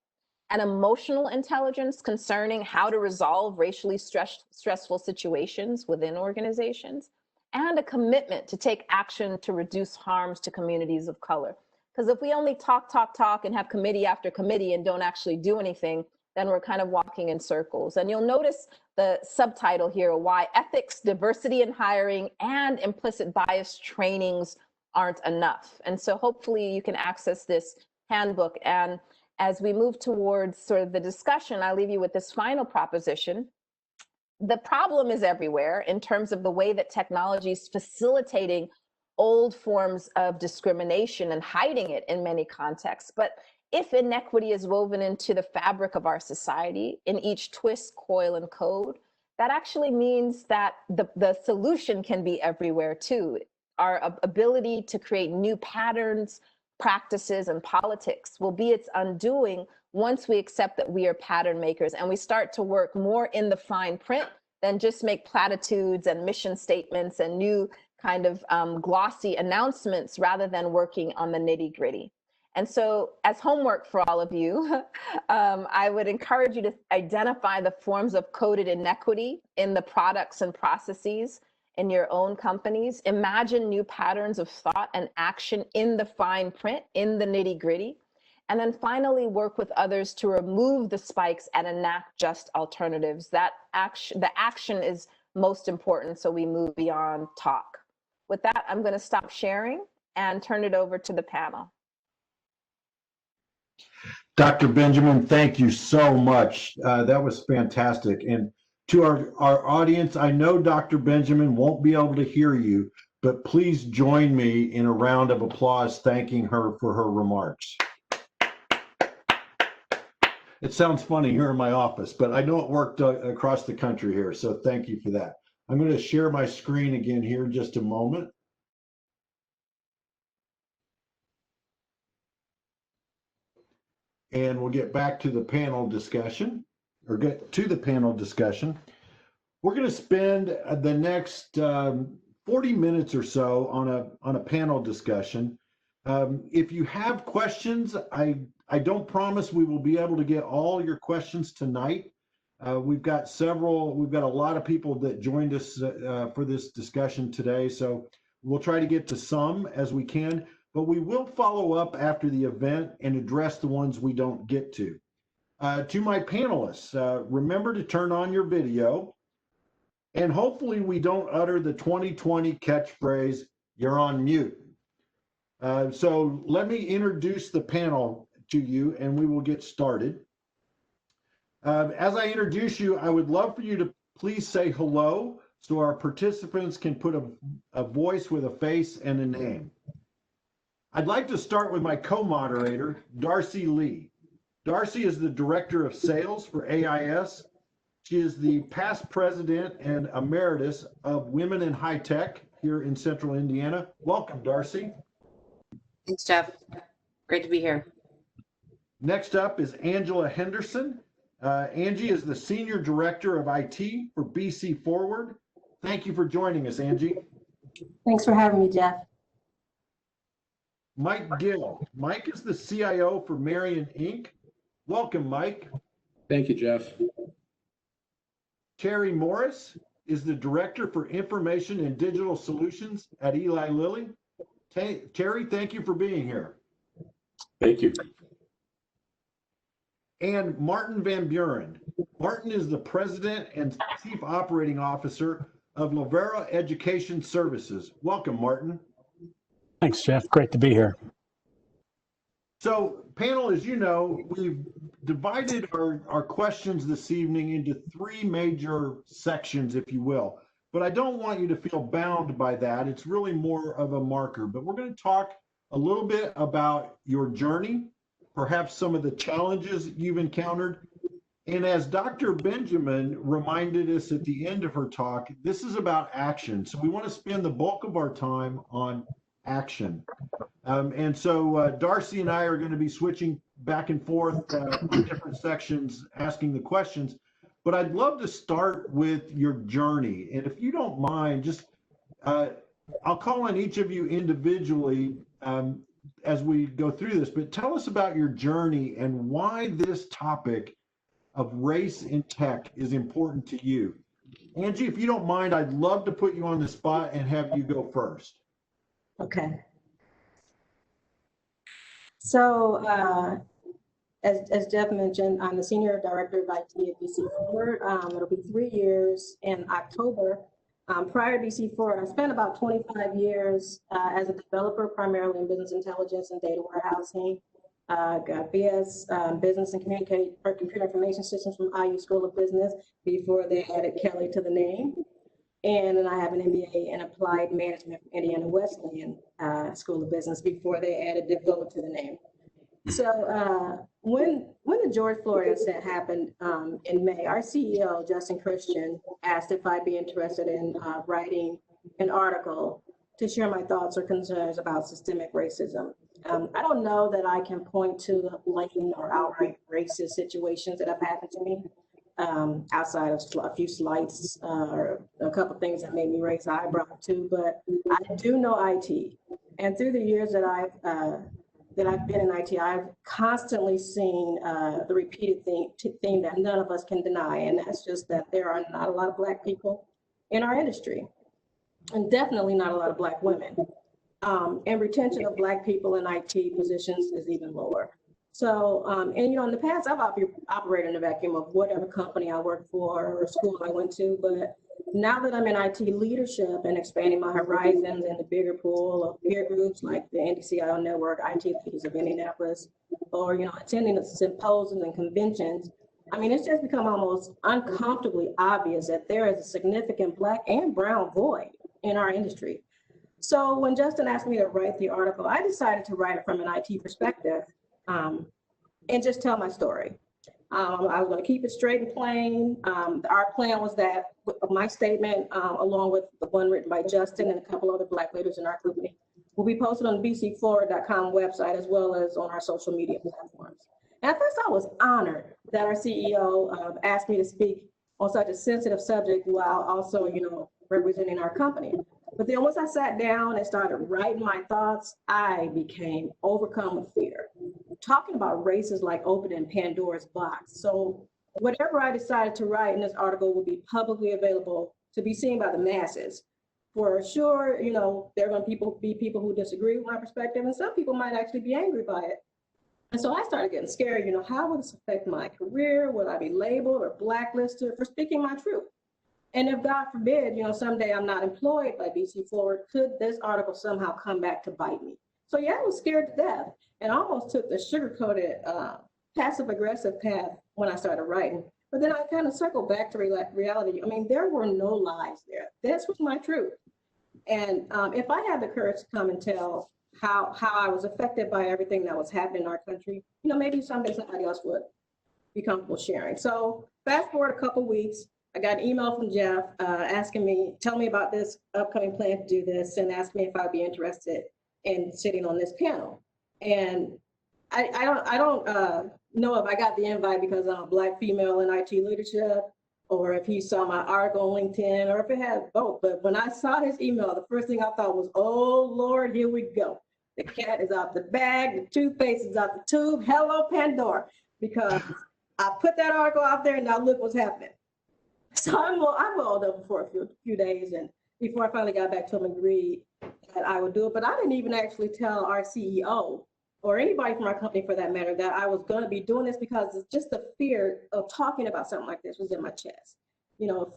an emotional intelligence concerning how to resolve racially stressful situations within organizations; and a commitment to take action to reduce harms to communities of color. Because if we only talk and have committee after committee and don't actually do anything, then we're kind of walking in circles. And you'll notice the subtitle here: why ethics, diversity in hiring, and implicit bias trainings aren't enough. And so hopefully you can access this handbook. And as we move towards sort of the discussion, I'll leave you with this final proposition. The problem is everywhere in terms of the way that technology is facilitating old forms of discrimination and hiding it in many contexts. But if inequity is woven into the fabric of our society, in each twist, coil, and code, that actually means that the solution can be everywhere too. Our ability to create new patterns, practices, and politics will be its undoing once we accept that we are pattern makers and we start to work more in the fine print than just make platitudes and mission statements and new kind of glossy announcements, rather than working on the nitty gritty. And so as homework for all of you, I would encourage you to identify the forms of coded inequity in the products and processes in your own companies. Imagine new patterns of thought and action in the fine print, in the nitty gritty. And then finally, work with others to remove the spikes and enact just alternatives. The action is most important, so we move beyond talk. With that, I'm going to stop sharing and turn it over to the panel. Dr. Benjamin, thank you so much. That was fantastic. And to our audience, I know Dr. Benjamin won't be able to hear you, but please join me in a round of applause thanking her for her remarks. It sounds funny here in my office, but I know it worked across the country here, so thank you for that. I'm going to share my screen again here in just a moment. And we'll get back to the panel discussion, or get to the panel discussion. We're going to spend the next 40 minutes or so on a panel discussion. If you have questions, I don't promise we will be able to get all your questions tonight. We've got a lot of people that joined us for this discussion today, so we'll try to get to some as we can, but we will follow up after the event and address the ones we don't get to. To my panelists, remember to turn on your video, and hopefully we don't utter the 2020 catchphrase, "You're on mute." So let me introduce the panel to you and we will get started. As I introduce you, I would love for you to please say hello so our participants can put a voice with a face and a name. I'd like to start with my co-moderator, Darcy Lee. Darcy is the Director of Sales for AIS. She is the past president and emeritus of Women in High Tech here in Central Indiana. Welcome, Darcy. Thanks, Jeff. Great to be here. Next up is Angela Henderson. Angie is the Senior Director of IT for BC Forward. Thank you for joining us, Angie. Thanks for having me, Jeff. Mike Gill. Mike is the CIO for Marion Inc. Welcome, Mike. Thank you, Jeff. Terry Morris is the Director for Information and Digital Solutions at Eli Lilly. Terry, thank you for being here. Thank you. And Martin Van Buren. Martin is the President and Chief Operating Officer of Lavera Education Services. Welcome, Martin. Thanks, Jeff. Great to be here. So, panel, as you know, we've divided our questions this evening into three major sections, if you will. But I don't want you to feel bound by that. It's really more of a marker. But we're going to talk a little bit about your journey, perhaps some of the challenges you've encountered. And as Dr. Benjamin reminded us at the end of her talk, this is about action. So we want to spend the bulk of our time on action. And so Darcy and I are going to be switching back and forth in different sections, asking the questions. But I'd love to start with your journey. And if you don't mind, just I'll call on each of you individually as we go through this, but tell us about your journey and why this topic of race in tech is important to you. Angie, if you don't mind, I'd love to put you on the spot and have you go first. Okay. So as Jeff mentioned, I'm the Senior Director of IT at BC4. It'll be 3 years in October. Prior to BC4, I spent about 25 years as a developer, primarily in business intelligence and data warehousing. Got BS, Business and Computer Information Systems from IU School of Business before they added Kelly to the name. And then I have an MBA in Applied Management from Indiana Wesleyan School of Business before they added DeVoe to the name. So when the George Floyd incident happened in May, our CEO, Justin Christian, asked if I'd be interested in writing an article to share my thoughts or concerns about systemic racism. I don't know that I can point to blatant or outright racist situations that have happened to me outside of a few slights or a couple of things that made me raise eyebrow too, but I do know IT. And through the years that I've been in IT, I've constantly seen the repeated theme that none of us can deny, and that's just that there are not a lot of Black people in our industry, and definitely not a lot of Black women. And retention of Black people in IT positions is even lower. So, and in the past, I've operated in a vacuum of whatever company I worked for or school I went to, but now that I'm in IT leadership and expanding my horizons in the bigger pool of peer groups like the Indy CIO Network, IT Leaders of Indianapolis, or attending the symposiums and conventions, I mean, it's just become almost uncomfortably obvious that there is a significant Black and brown void in our industry. So when Justin asked me to write the article, I decided to write it from an IT perspective and just tell my story. I was going to keep it straight and plain. Our plan was that my statement, along with the one written by Justin and a couple other Black leaders in our company, will be posted on the bcforward.com website as well as on our social media platforms. And at first, I was honored that our CEO asked me to speak on such a sensitive subject while also, representing our company. But then once I sat down and started writing my thoughts, I became overcome with fear. Talking about race is like opening Pandora's box. So whatever I decided to write in this article will be publicly available to be seen by the masses. For sure, there are going to be people who disagree with my perspective, and some people might actually be angry by it. And so I started getting scared, how would this affect my career? Would I be labeled or blacklisted for speaking my truth? And if God forbid, someday I'm not employed by BC Forward, could this article somehow come back to bite me? So yeah, I was scared to death and almost took the sugar-coated passive-aggressive path when I started writing. But then I kind of circled back to reality. I mean, there were no lies there. This was my truth. And if I had the courage to come and tell how I was affected by everything that was happening in our country, maybe someday somebody else would be comfortable sharing. So fast forward a couple weeks, I got an email from Jeff asking me, tell me about this upcoming plan to do this, and asked me if I'd be interested in sitting on this panel. And I don't know if I got the invite because I'm a Black female in IT leadership, or if he saw my article on LinkedIn, or if it had both. But when I saw his email, the first thing I thought was, oh Lord, here we go. The cat is out the bag, the toothpaste is out the tube. Hello, Pandora, because I put that article out there and now look what's happening. So I mulled over for a few days, and before I finally got back to him and agreed that I would do it. But I didn't even actually tell our CEO or anybody from our company for that matter that I was going to be doing this, because it's just the fear of talking about something like this was in my chest.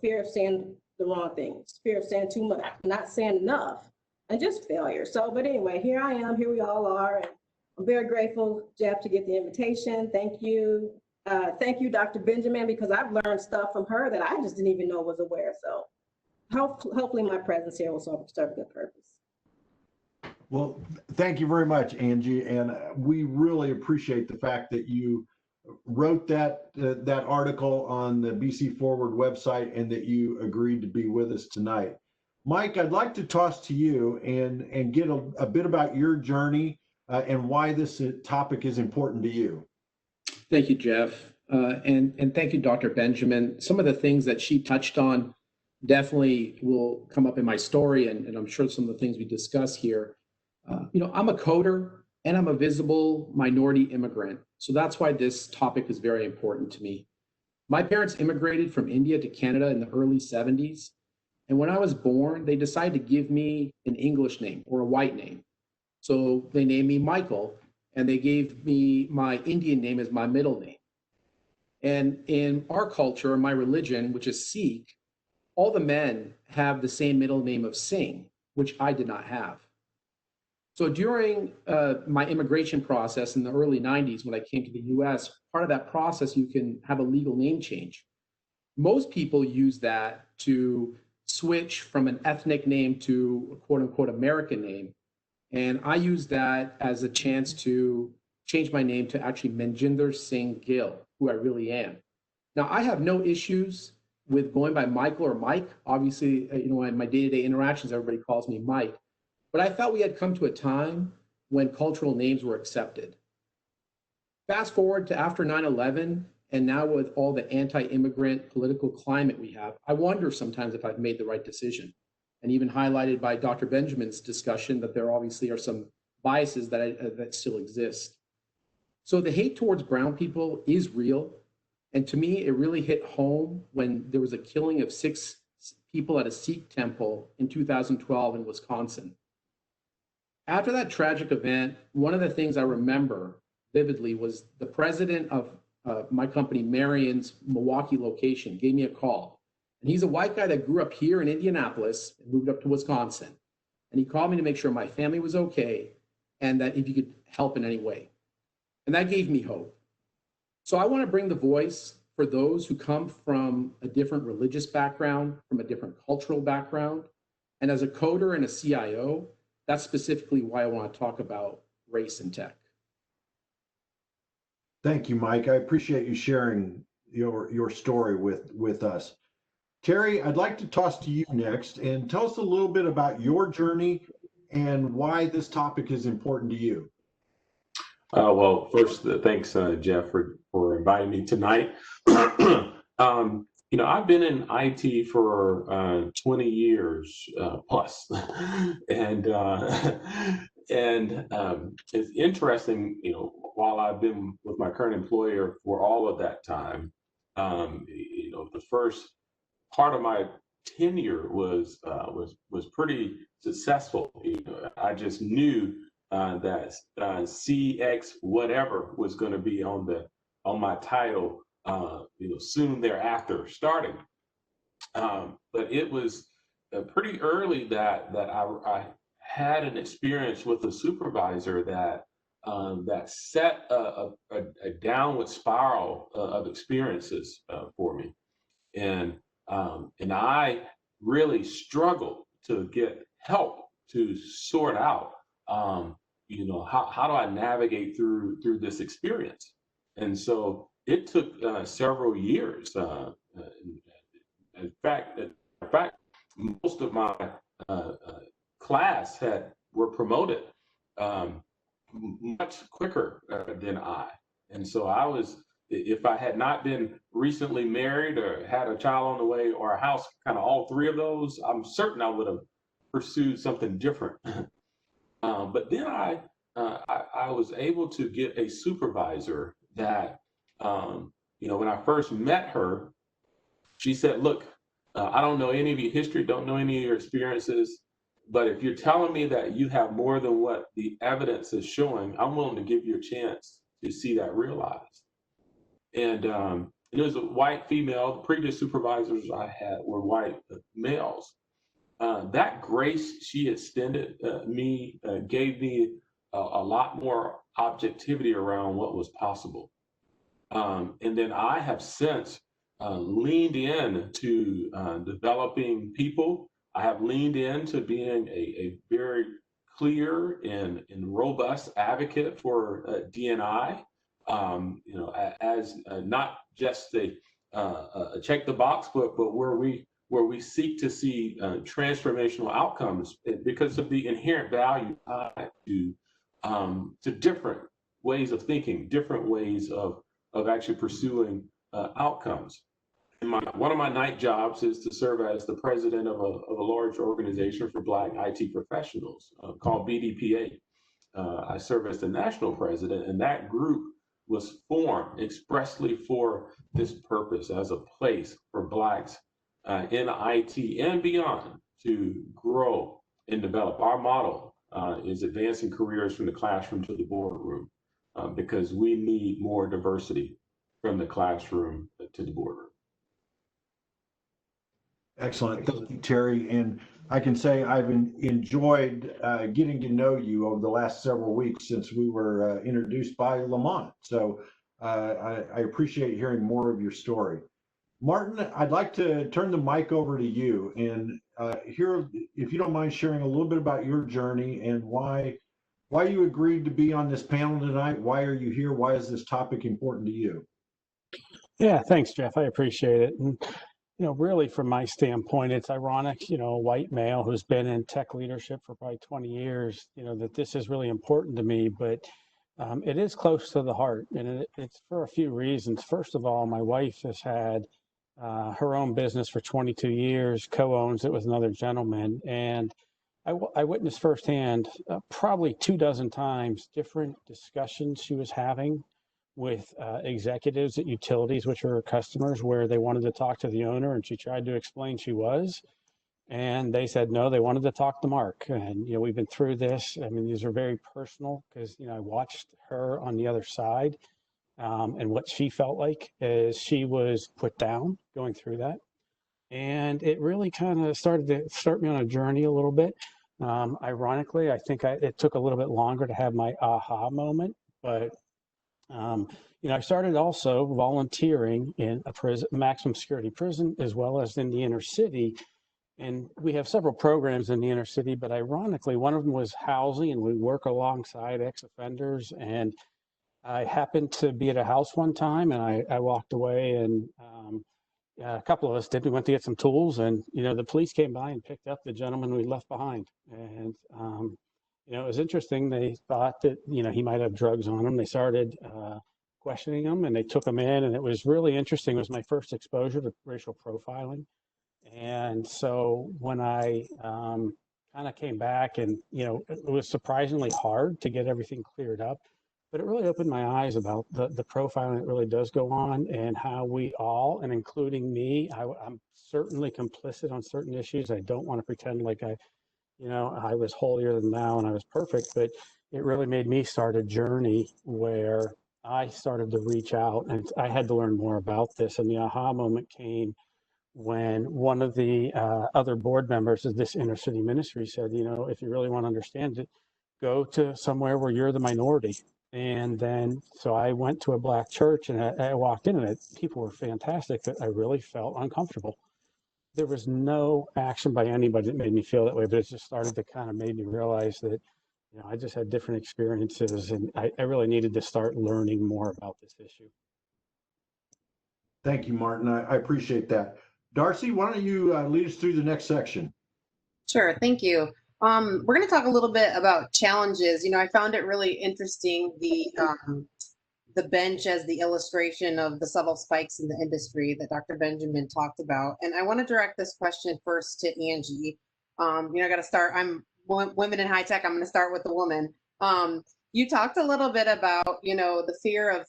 Fear of saying the wrong things, fear of saying too much, not saying enough, and just failure. So, but anyway, here I am, here we all are. And I'm very grateful, Jeff, to get the invitation. Thank you. Thank you, Dr. Benjamin, because I've learned stuff from her that I just didn't even know was aware. So hopefully my presence here will serve a good purpose. Well, thank you very much, Angie. And we really appreciate the fact that you wrote that article on the BC Forward website and that you agreed to be with us tonight. Mike, I'd like to toss to you and get a bit about your journey and why this topic is important to you. Thank you, Jeff. And thank you, Dr. Benjamin. Some of the things that she touched on definitely will come up in my story, and I'm sure some of the things we discuss here. I'm a coder and I'm a visible minority immigrant. So that's why this topic is very important to me. My parents immigrated from India to Canada in the early 70s. And when I was born, they decided to give me an English name or a white name. So they named me Michael, and they gave me my Indian name as my middle name. And in our culture, my religion, which is Sikh, all the men have the same middle name of Singh, which I did not have. So during my immigration process in the early 90s, when I came to the US, part of that process, you can have a legal name change. Most people use that to switch from an ethnic name to a quote unquote American name. And I use that as a chance to change my name to actually Manjinder Singh Gill, who I really am. Now, I have no issues with going by Michael or Mike. Obviously, in my day-to-day interactions, everybody calls me Mike. But I felt we had come to a time when cultural names were accepted. Fast forward to after 9/11, and now with all the anti-immigrant political climate we have, I wonder sometimes if I've made the right decision. And even highlighted by Dr. Benjamin's discussion that there obviously are some biases that still exist. So the hate towards brown people is real. And to me, it really hit home when there was a killing of 6 people at a Sikh temple in 2012 in Wisconsin. After that tragic event, one of the things I remember vividly was the president of my company, Marion's Milwaukee location, gave me a call. And he's a white guy that grew up here in Indianapolis and moved up to Wisconsin. And he called me to make sure my family was okay and that if you could help in any way. And that gave me hope. So I want to bring the voice for those who come from a different religious background, from a different cultural background. And as a coder and a CIO, that's specifically why I want to talk about race in tech. Thank you, Mike. I appreciate you sharing your story with us. Terry, I'd like to toss to you next and tell us a little bit about your journey and why this topic is important to you. Well, first, thanks, Jeff, for inviting me tonight. I've been in IT for 20 years plus, and it's interesting. While I've been with my current employer for all of that time, the first part of my tenure was pretty successful. I just knew that CX whatever was going to be on my title, soon thereafter starting. But it was pretty early that I had an experience with a supervisor that set a downward spiral of experiences for me, and I really struggled to get help to sort out, how do I navigate through this experience? And so it took several years. In fact, most of my class were promoted much quicker than I, and so I was. If I had not been recently married or had a child on the way or a house, kind of all three of those, I'm certain I would have pursued something different. But then I was able to get a supervisor that, when I first met her, she said, look, I don't know any of your history, don't know any of your experiences, but if you're telling me that you have more than what the evidence is showing, I'm willing to give you a chance to see that realized. And it was a white female. The previous supervisors I had were white males. That grace she extended me gave me a lot more objectivity around what was possible. And then I have since leaned in to developing people. I have leaned into being a very clear and robust advocate for DNI. As not just a check the box, but where we seek to see transformational outcomes because of the inherent value to different ways of thinking, different ways of actually pursuing outcomes. One of my night jobs is to serve as the president of a large organization for Black IT professionals called BDPA. I serve as the national president, and that group was formed expressly for this purpose as a place for Blacks in IT and beyond to grow and develop. Our model is advancing careers from the classroom to the boardroom because we need more diversity from the classroom to the boardroom. Excellent. Thank you, Terry. And I can say I've enjoyed getting to know you over the last several weeks since we were introduced by Lamont. So I appreciate hearing more of your story. Martin, I'd like to turn the mic over to you and hear, if you don't mind sharing a little bit about your journey and why you agreed to be on this panel tonight. Why are you here? Why is this topic important to you? Yeah, thanks, Jeff. I appreciate it. And, really from my standpoint, it's ironic, a white male who's been in tech leadership for probably 20 years, that this is really important to me, but it is close to the heart, and it's for a few reasons. First of all, my wife has had her own business for 22 years, co-owns it with another gentleman, and I witnessed firsthand probably 24 times different discussions she was having with executives at utilities, which are her customers, where they wanted to talk to the owner, and she tried to explain she was, and they said no, they wanted to talk to Mark. And we've been through this. I mean, these are very personal because I watched her on the other side, and what she felt like as she was put down going through that, and it really kind of started to start me on a journey a little bit. Ironically, I think it took a little bit longer to have my aha moment, but I started also volunteering in a prison, maximum security prison, as well as in the inner city. And we have several programs in the inner city, but ironically, one of them was housing, and we work alongside ex-offenders. And I happened to be at a house one time, and I walked away, and a couple of us did. We went to get some tools, and the police came by and picked up the gentleman we left behind. And it was interesting. They thought that, he might have drugs on him. They started questioning him, and they took him in, and it was really interesting. It was my first exposure to racial profiling. And so when I kind of came back, and, it was surprisingly hard to get everything cleared up, but it really opened my eyes about the profiling that really does go on, and how we all, and including me, I'm certainly complicit on certain issues. I don't want to pretend like I was holier than thou and I was perfect, but it really made me start a journey where I started to reach out, and I had to learn more about this. And the aha moment came when one of the other board members of this inner city ministry said, if you really want to understand it, go to somewhere where you're the minority. And then, so I went to a Black church, and I walked in, and people were fantastic, but I really felt uncomfortable. There was no action by anybody that made me feel that way, but it just started to kind of made me realize that, I just had different experiences, and I really needed to start learning more about this issue. Thank you, Martin. I appreciate that. Darcy, why don't you lead us through the next section? Sure, thank you. We're going to talk a little bit about challenges. I found it really interesting, the bench as the illustration of the subtle spikes in the industry that Dr. Benjamin talked about. And I want to direct this question first to Angie. I got to start, I'm women in high tech. I'm going to start with the woman. You talked a little bit about, the fear of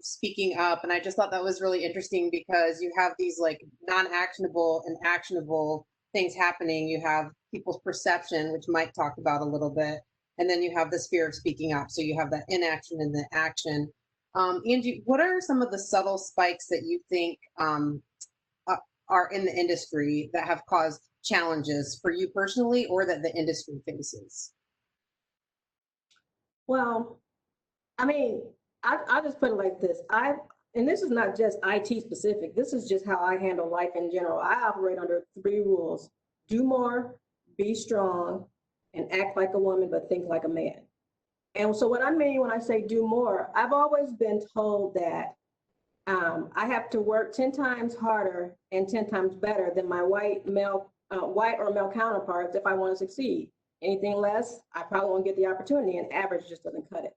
speaking up. And I just thought that was really interesting because you have these like non-actionable and actionable things happening. You have people's perception, which Mike talked about a little bit. And then you have this fear of speaking up. So you have that inaction and the action. Angie, what are some of the subtle spikes that you think are in the industry that have caused challenges for you personally, or that the industry faces? Well, I mean, I just put it like this. And this is not just IT specific. This is just how I handle life in general. I operate under 3 rules: do more, be strong, and act like a woman, but think like a man. And so what I mean when I say do more, I've always been told that I have to work 10 times harder and 10 times better than my white or male counterparts if I want to succeed. Anything less, I probably won't get the opportunity, and average just doesn't cut it.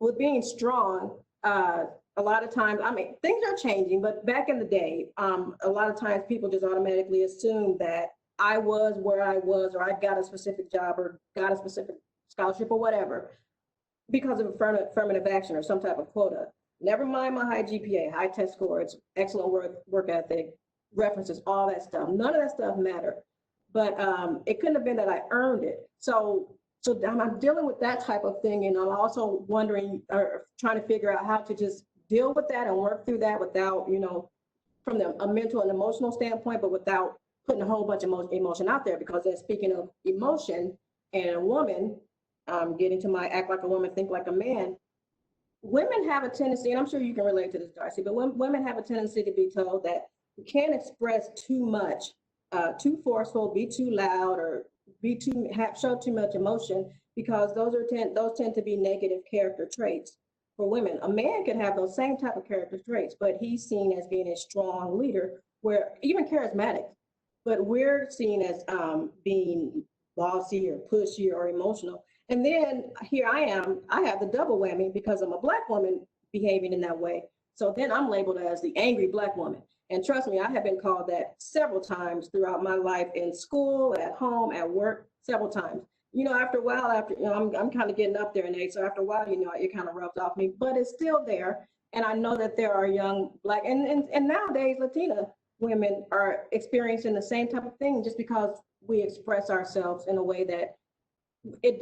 With being strong, a lot of times, I mean, things are changing, but back in the day, a lot of times people just automatically assume that I was where I was, or I got a specific job or got a specific scholarship or whatever because of affirmative action or some type of quota. Never mind my high GPA, high test scores, excellent work ethic, references, all that stuff. None of that stuff mattered. But it couldn't have been that I earned it. So I'm dealing with that type of thing, and I'm also wondering or trying to figure out how to just deal with that and work through that without, from a mental and emotional standpoint, but without putting a whole bunch of emotion out there. Because then, speaking of emotion and a woman, getting to my act like a woman, think like a man. Women have a tendency, and I'm sure you can relate to this, Darcy, but women have a tendency to be told that you can't express too much, too forceful, be too loud, or show too much emotion, because those tend to be negative character traits for women. A man can have those same type of character traits, but he's seen as being a strong leader, where even charismatic, but we're seen as being bossy or pushy or emotional. And then here I am, I have the double whammy because I'm a Black woman behaving in that way. So then I'm labeled as the angry Black woman. And trust me, I have been called that several times throughout my life, in school, at home, at work, several times. After a while, I'm kind of getting up there in age. So after a while, it kind of rubs off me, but it's still there. And I know that there are young Black and nowadays Latina women are experiencing the same type of thing, just because we express ourselves in a way that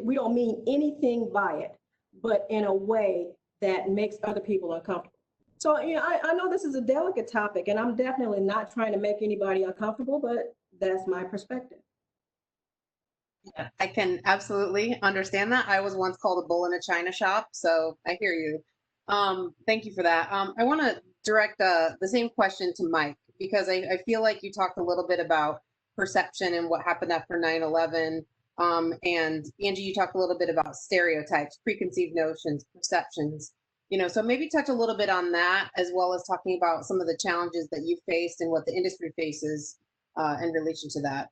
we don't mean anything by it, but in a way that makes other people uncomfortable. So, I know this is a delicate topic, and I'm definitely not trying to make anybody uncomfortable, but that's my perspective. Yeah, I can absolutely understand that. I was once called a bull in a china shop, so I hear you. Thank you for that. I want to direct the same question to Mike, because I feel like you talked a little bit about perception and what happened after 9/11. And Angie, you talked a little bit about stereotypes, preconceived notions, perceptions, so maybe touch a little bit on that, as well as talking about some of the challenges that you faced and what the industry faces in relation to that.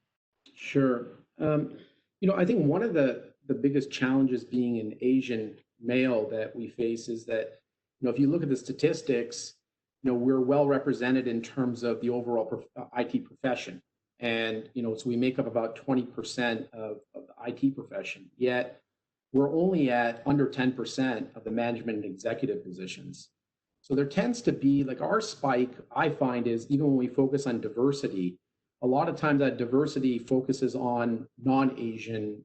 Sure. I think one of the biggest challenges being an Asian male that we face is that, if you look at the statistics, we're well represented in terms of the overall IT profession. And, so we make up about 20% of the IT profession, yet we're only at under 10% of the management and executive positions. So there tends to be, like, our spike, I find, is even when we focus on diversity, a lot of times that diversity focuses on non-Asian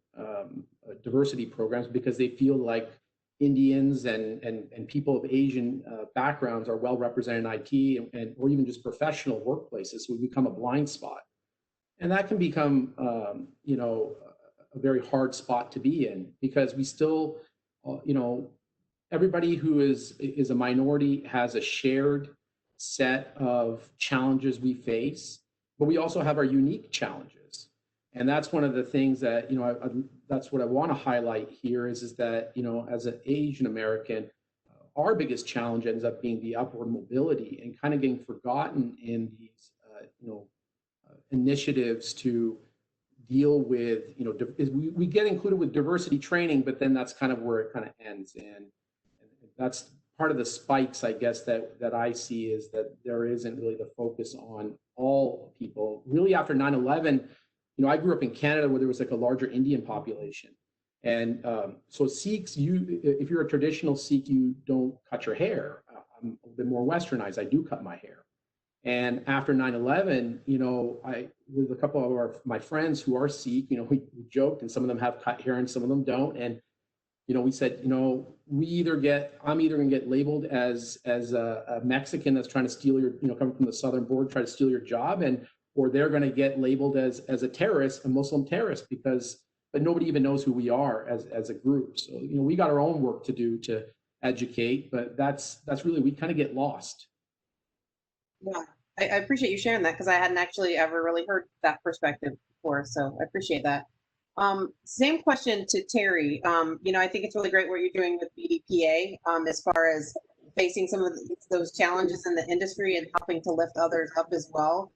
diversity programs, because they feel like Indians and people of Asian backgrounds are well represented in IT or even just professional workplaces. So we become a blind spot. And that can become, a very hard spot to be in, because we still, everybody who is a minority has a shared set of challenges we face, but we also have our unique challenges. And that's one of the things that, that's what I want to highlight here is that, as an Asian American, our biggest challenge ends up being the upward mobility and kind of getting forgotten in these, initiatives to deal with, we get included with diversity training, but then that's kind of where it kind of ends. And that's part of the spikes, I guess, that I see, is that there isn't really the focus on all people. Really, after 9/11, I grew up in Canada where there was like a larger Indian population. And so Sikhs, if you're a traditional Sikh, you don't cut your hair. I'm a bit more westernized. I do cut my hair. And after 9/11, with a couple of my friends who are Sikh, we joked, and some of them have cut hair and some of them don't. And, we said, I'm either going to get labeled as a Mexican that's trying to steal your, coming from the southern border, try to steal your job, or they're going to get labeled as a terrorist, a Muslim terrorist, but nobody even knows who we are as a group. So, we got our own work to do to educate, but that's really, we kind of get lost. Yeah, I appreciate you sharing that, because I hadn't actually ever really heard that perspective before. So I appreciate that. Same question to Terry. I think it's really great what you're doing with BDPA as far as facing some of those challenges in the industry and helping to lift others up as well.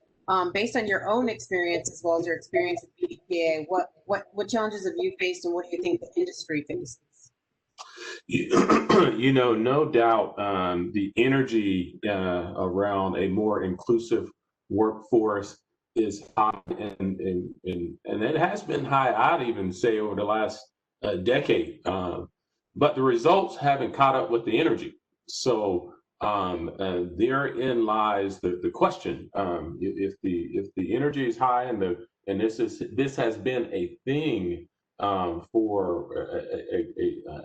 Based on your own experience as well as your experience with BDPA, what challenges have you faced and what do you think the industry faces? No doubt, the energy around a more inclusive workforce is high, and it has been high, I'd even say, over the last decade. But the results haven't caught up with the energy. So therein lies the question. If the energy is high and this has been a thing for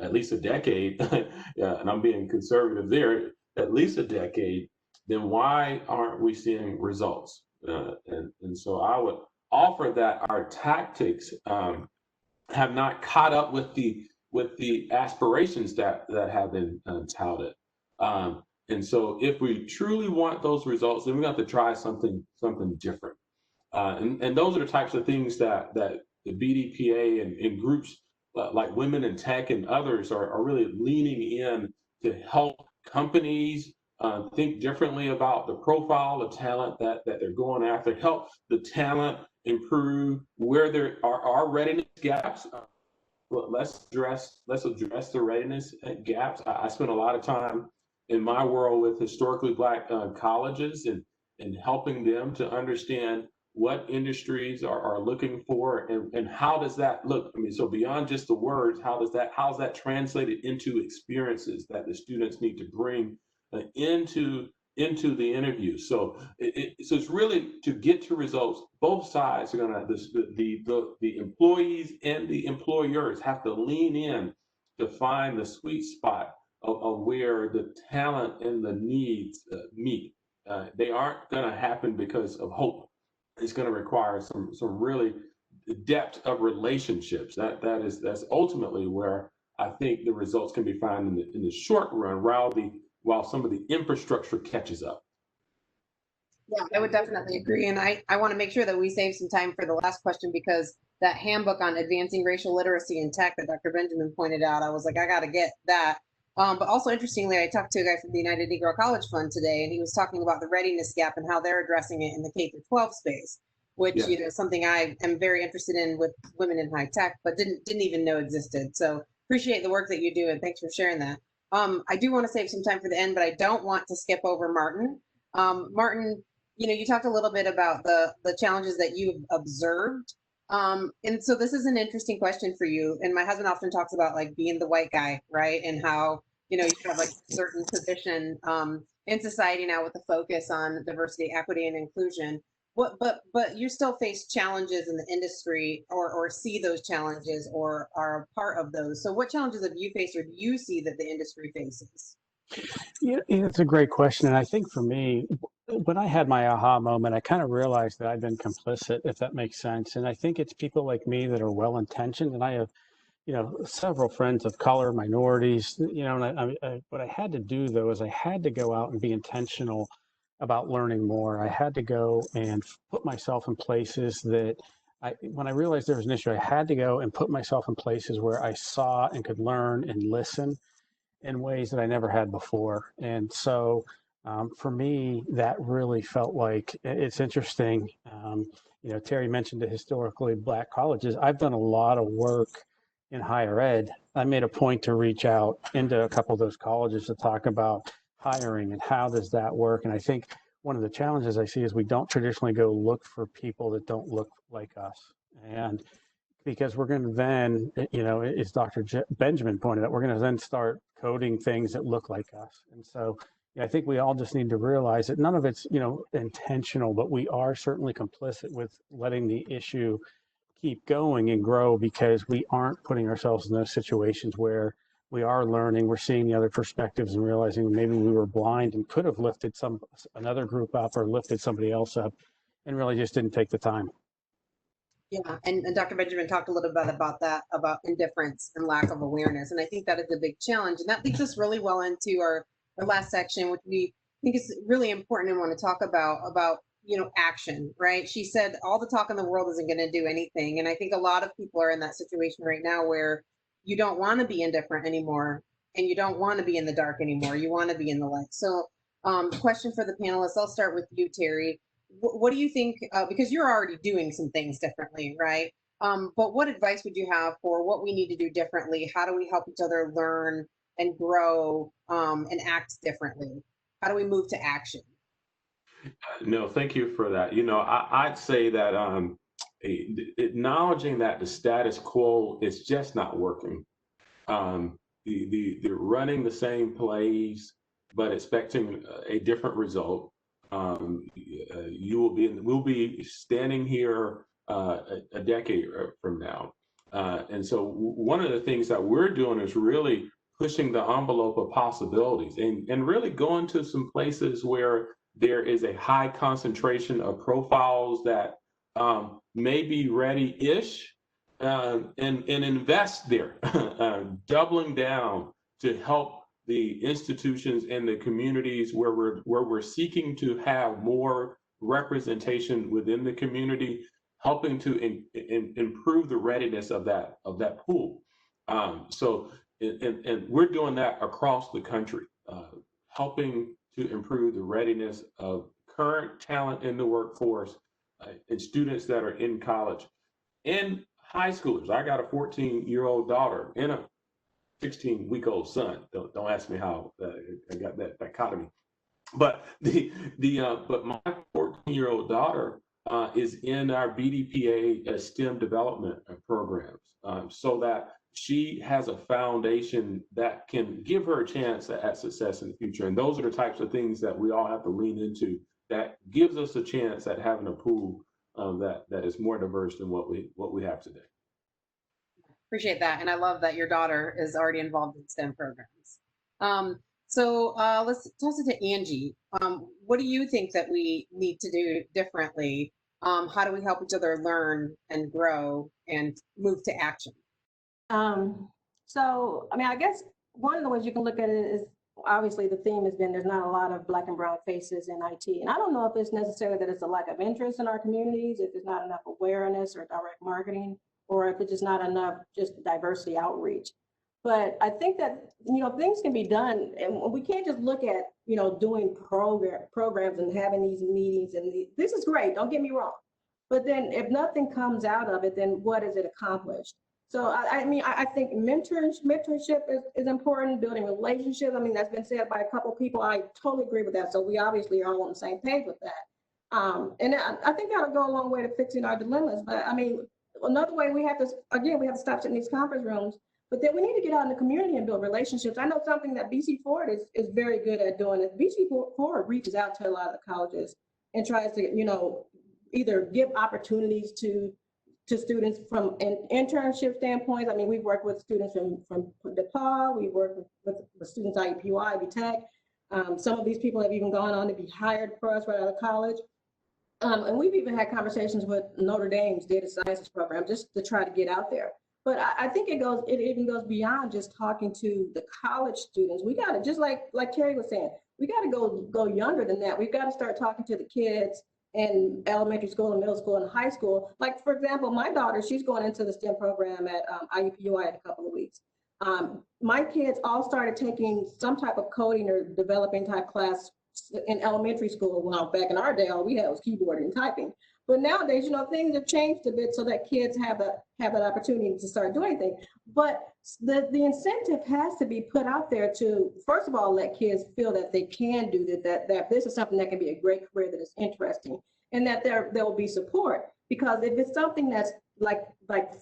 at least a decade, and I'm being conservative there, at least a decade, then why aren't we seeing results? And so I would offer that our tactics have not caught up with the aspirations that have been touted. And so if we truly want those results, then we have to try something different. And those are the types of things that the BDPA and groups like Women in Tech and others are really leaning in to help companies think differently about the profile of talent that they're going after, help the talent improve where there are readiness gaps. Let's address the readiness gaps. I spent a lot of time in my world with historically Black colleges and helping them to understand what industries are looking for and how does that look? I mean, so beyond just the words, how's that translated into experiences that the students need to bring into the interview? So it's really to get to results. Both sides are gonna the employees and the employers have to lean in to find the sweet spot of where the talent and the needs meet. They aren't going to happen because of hope. It's going to require some really depth of relationships. That's ultimately where I think the results can be found in the short run, while some of the infrastructure catches up. Yeah, I would definitely agree. And I want to make sure that we save some time for the last question, because that handbook on advancing racial literacy in tech that Dr. Benjamin pointed out, I was like, I got to get that. But also interestingly, I talked to a guy from the United Negro College Fund today, and he was talking about the readiness gap and how they're addressing it in the K-12 space, which something I am very interested in with women in high tech, but didn't even know existed. So appreciate the work that you do, and thanks for sharing that. I do want to save some time for the end, but I don't want to skip over Martin. Martin, you talked a little bit about the challenges that you've observed. And so this is an interesting question for you. And my husband often talks about like being the white guy, right? And how, you have like a certain position in society now with the focus on diversity, equity, and inclusion. But you still face challenges in the industry or see those challenges or are a part of those. So what challenges have you faced or do you see that the industry faces? Yeah, it's a great question. And I think for me, when I had my aha moment, I kind of realized that I've been complicit, if that makes sense. And I think it's people like me that are well-intentioned. And I have, several friends of color, minorities, and what I had to do though, is I had to go out and be intentional about learning more. I had to go and put myself in places that when I realized there was an issue, I had to go and put myself in places where I saw and could learn and listen in ways that I never had before. And so for me, that really felt like it's interesting. Terry mentioned the historically Black colleges. I've done a lot of work in higher ed. I made a point to reach out into a couple of those colleges to talk about hiring and how does that work. And I think one of the challenges I see is we don't traditionally go look for people that don't look like us. And because we're going to then, as Dr. Benjamin pointed out, we're going to then start coding things that look like us. And so I think we all just need to realize that none of it's, intentional, but we are certainly complicit with letting the issue keep going and grow because we aren't putting ourselves in those situations where we are learning, we're seeing the other perspectives and realizing maybe we were blind and could have lifted another group up or lifted somebody else up and really just didn't take the time. Yeah, and Dr. Benjamin talked a little bit about that, about indifference and lack of awareness. And I think that is a big challenge. And that leads us really well into our last section, which we think is really important and want to talk about, action, right? She said all the talk in the world isn't going to do anything. And I think a lot of people are in that situation right now where you don't want to be indifferent anymore and you don't want to be in the dark anymore. You want to be in the light. So question for the panelists, I'll start with you, Terry. What do you think, because you're already doing some things differently, right? But what advice would you have for what we need to do differently? How do we help each other learn and grow and act differently? How do we move to action? No, thank you for that. I'd say that acknowledging that the status quo is just not working. The running the same plays, but expecting a different result. We'll be standing here a decade from now. And so one of the things that we're doing is really pushing the envelope of possibilities and really going to some places where there is a high concentration of profiles that may be ready-ish and invest there, doubling down to help the institutions and the communities where we're seeking to have more representation within the community, helping to improve the readiness of that pool. And we're doing that across the country, helping to improve the readiness of current talent in the workforce and students that are in college and high schoolers. I got a 14-year-old daughter and a 16-week-old son. Don't ask me how I got that dichotomy. But but my 14-year-old daughter is in our BDPA STEM development programs, so that she has a foundation that can give her a chance at success in the future. And those are the types of things that we all have to lean into. That gives us a chance at having a pool that is more diverse than what we have today. Appreciate that. And I love that your daughter is already involved in STEM programs. So let's toss it to Angie. What do you think that we need to do differently? How do we help each other learn and grow and move to action? So, I mean, I guess one of the ways you can look at it is obviously the theme has been there's not a lot of Black and brown faces in IT. And I don't know if it's necessarily that it's a lack of interest in our communities, if there's not enough awareness or direct marketing, or if it's just not enough just diversity outreach. But I think that, things can be done, and we can't just look at, doing programs and having these meetings, and this is great, don't get me wrong. But then if nothing comes out of it, then what is it accomplished? So, I think mentorship is important, building relationships. I mean, that's been said by a couple of people. I totally agree with that. So we obviously are all on the same page with that. And I think that'll go a long way to fixing our dilemmas. But I mean, another way we have to stop sitting in these conference rooms, but then we need to get out in the community and build relationships. I know something that BC Forward is very good at doing is BC Forward reaches out to a lot of the colleges and tries to, either give opportunities to students from an internship standpoint. I mean, we've worked with students from DePaul, we've worked with students at IUPUI, Ivy Tech. Some of these people have even gone on to be hired for us right out of college. And we've even had conversations with Notre Dame's data sciences program just to try to get out there. But I think it even goes beyond just talking to the college students. We got to, just like Terry was saying, we got to go younger than that. We've got to start talking to the kids in elementary school and middle school and high school. Like, for example, my daughter, she's going into the STEM program at IUPUI in a couple of weeks. My kids all started taking some type of coding or developing type class in elementary school. Well, back in our day, all we had was keyboard and typing. But nowadays, things have changed a bit so that kids have that opportunity to start doing things. But the incentive has to be put out there to, first of all, let kids feel that they can do that this is something that can be a great career that is interesting, and that there will be support. Because if it's something that's like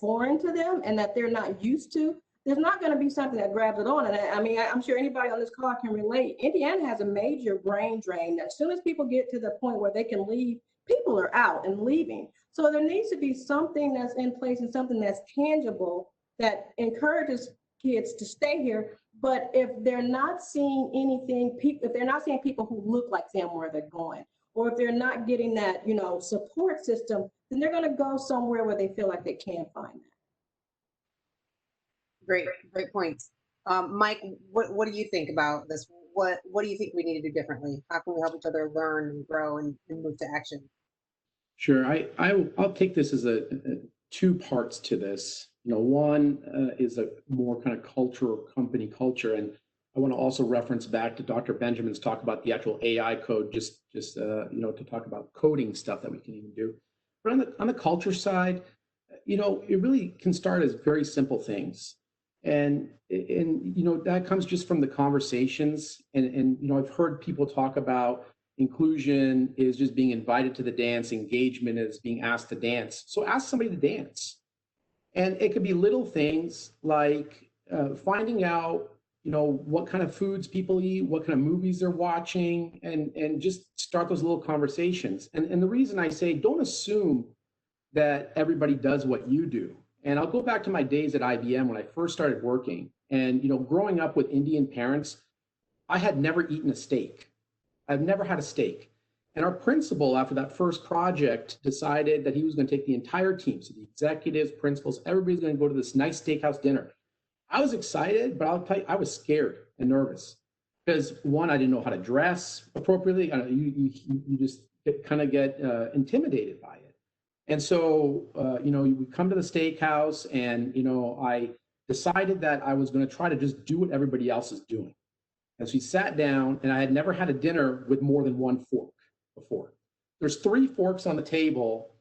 foreign to them and that they're not used to, there's not going to be something that grabs it on. And I mean, I'm sure anybody on this call can relate. Indiana has a major brain drain. As soon as people get to the point where they can leave, people are out and leaving. So there needs to be something that's in place and something that's tangible that encourages kids to stay here. But if they're not seeing anything, if they're not seeing people who look like them where they're going, or if they're not getting that, support system, then they're going to go somewhere where they feel like they can find that. Great points. Mike, what do you think about this? what do you think we need to do differently? How can we help each other learn and grow and move to action? Sure. I'll take this as two parts to this. One is a more kind of culture or company culture, and I want to also reference back to Dr. Benjamin's talk about the actual AI code, just to talk about coding stuff that we can even do. But on the culture side, it really can start as very simple things, and that comes just from the conversations, and I've heard people talk about inclusion is just being invited to the dance, engagement is being asked to dance. So ask somebody to dance. And it could be little things like finding out, what kind of foods people eat, what kind of movies they're watching, and just start those little conversations. And the reason I say don't assume that everybody does what you do. And I'll go back to my days at IBM when I first started working. And, growing up with Indian parents, I had never eaten a steak. I've never had a steak. And our principal, after that first project, decided that he was going to take the entire team. So the executives, principals, everybody's going to go to this nice steakhouse dinner. I was excited, but I'll tell you, I was scared and nervous because one, I didn't know how to dress appropriately. You just kind of get intimidated by it. And so, we come to the steakhouse and, I decided that I was going to try to just do what everybody else is doing. And so we sat down, and I had never had a dinner with more than one fork before. There's 3 forks on the table,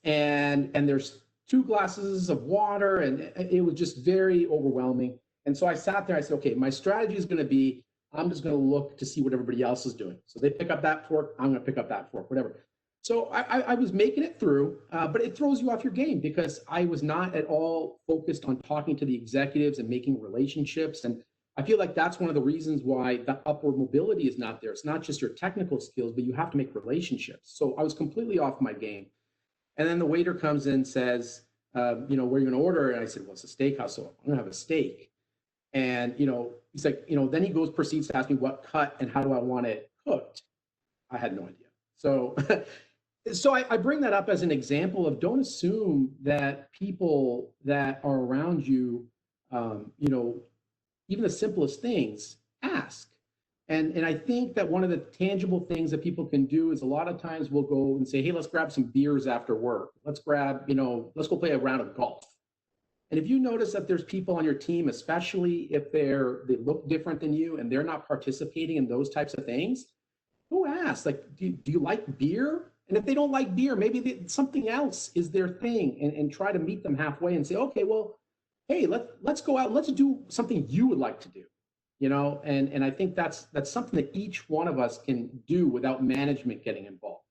and there's 2 glasses of water, and it was just very overwhelming. And so I sat there, I said, okay, my strategy is going to be, I'm just going to look to see what everybody else is doing. So they pick up that fork, I'm going to pick up that fork, whatever. So I was making it through, but it throws you off your game because I was not at all focused on talking to the executives and making relationships. And I feel like that's one of the reasons why the upward mobility is not there. It's not just your technical skills, but you have to make relationships. So I was completely off my game. And then the waiter comes in and says, where are you going to order? And I said, well, it's a steakhouse, so I'm going to have a steak. And, he's like, then he proceeds to ask me what cut and how do I want it cooked? I had no idea. So, so I bring that up as an example of don't assume that people that are around you, even the simplest things, ask. And I think that one of the tangible things that people can do is a lot of times we'll go and say, hey, let's grab some beers after work. Let's let's go play a round of golf. And if you notice that there's people on your team, especially if they look different than you and they're not participating in those types of things, go ask, like, do you like beer? And if they don't like beer, maybe something else is their thing, and try to meet them halfway and say, okay, well, hey, let's go out, let's do something you would like to do, and I think that's something that each one of us can do without management getting involved.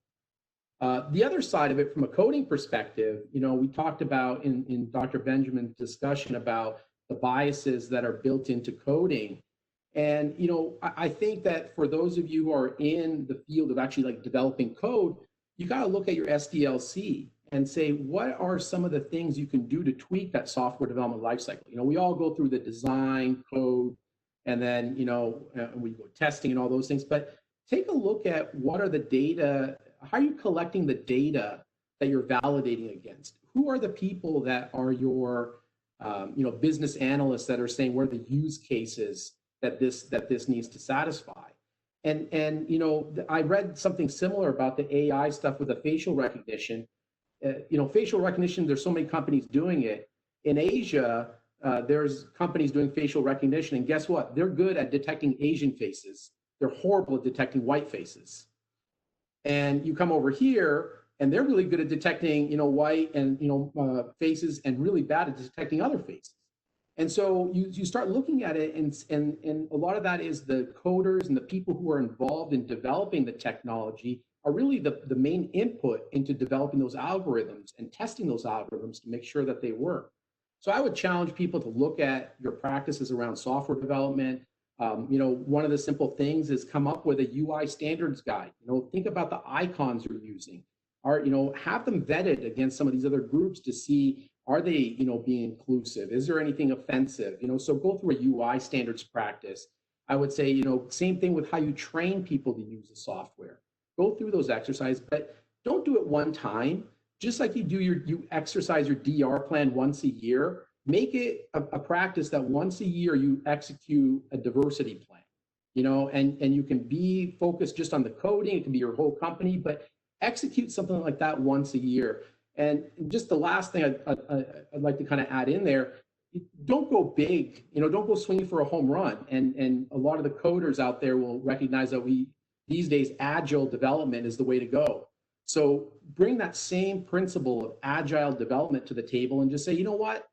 The other side of it, from a coding perspective, we talked about in Dr. Benjamin's discussion about the biases that are built into coding. And, I think that for those of you who are in the field of actually like developing code, you got to look at your SDLC and say, what are some of the things you can do to tweak that software development lifecycle? We all go through the design, code, and then, we go testing and all those things. But take a look at what are the data, how are you collecting the data that you're validating against? Who are the people that are your, business analysts that are saying what are the use cases that this needs to satisfy? And I read something similar about the AI stuff with the facial recognition. Facial recognition, there's so many companies doing it. In Asia, there's companies doing facial recognition, and guess what? They're good at detecting Asian faces. They're horrible at detecting white faces. And you come over here, and they're really good at detecting, white and faces, and really bad at detecting other faces. And so you start looking at it, and a lot of that is the coders and the people who are involved in developing the technology are really the main input into developing those algorithms and testing those algorithms to make sure that they work. So I would challenge people to look at your practices around software development. One of the simple things is come up with a UI standards guide. Think about the icons you're using. Have them vetted against some of these other groups to see, are they, being inclusive? Is there anything offensive? So go through a UI standards practice. I would say, same thing with how you train people to use the software. Go through those exercises, but don't do it one time. Just like you exercise your DR plan once a year, make it a practice that once a year you execute a diversity plan. and you can be focused just on the coding. It can be your whole company, but execute something like that once a year. And just the last thing I'd like to kind of add in there, don't go big, don't go swinging for a home run. And a lot of the coders out there will recognize that these days, agile development is the way to go. So bring that same principle of agile development to the table and just say, you know what,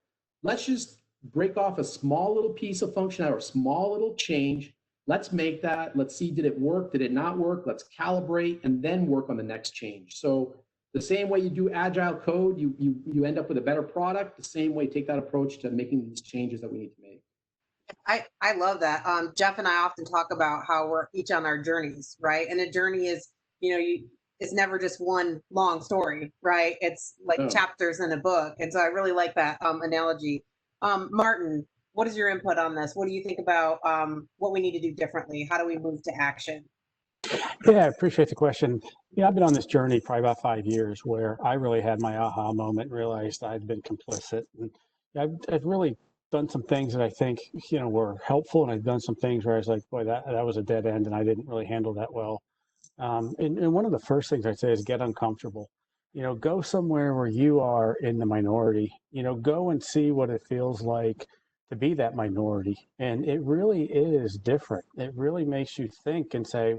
let's just break off a small little piece of functionality or a small little change. Let's make that. Let's see, did it work? Did it not work? Let's calibrate and then work on the next change. So the same way you do agile code, you end up with a better product. The same way, take that approach to making these changes that we need to make. I love that. Jeff and I often talk about how we're each on our journeys, right? And a journey is, it's never just one long story, right? It's like chapters in a book. And so I really like that analogy. Martin, what is your input on this? What do you think about what we need to do differently? How do we move to action? Yeah, I appreciate the question. I've been on this journey probably about 5 years where I really had my aha moment, realized I'd been complicit. And I've really done some things that I think, were helpful. And I've done some things where I was like, boy, that was a dead end and I didn't really handle that well. And one of the first things I'd say is get uncomfortable. Go somewhere where you are in the minority. Go and see what it feels like to be that minority. And it really is different. It really makes you think and say,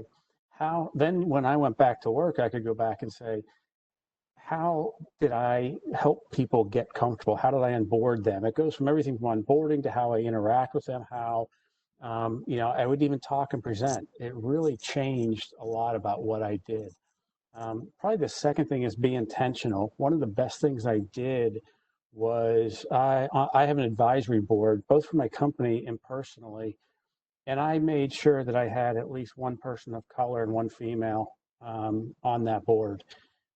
then when I went back to work, I could go back and say, how did I help people get comfortable? How did I onboard them? It goes from everything from onboarding to how I interact with them, how I would even talk and present. It really changed a lot about what I did. Probably the second thing is be intentional. One of the best things I did was I have an advisory board, both for my company and personally, and I made sure that I had at least one person of color and one female on that board.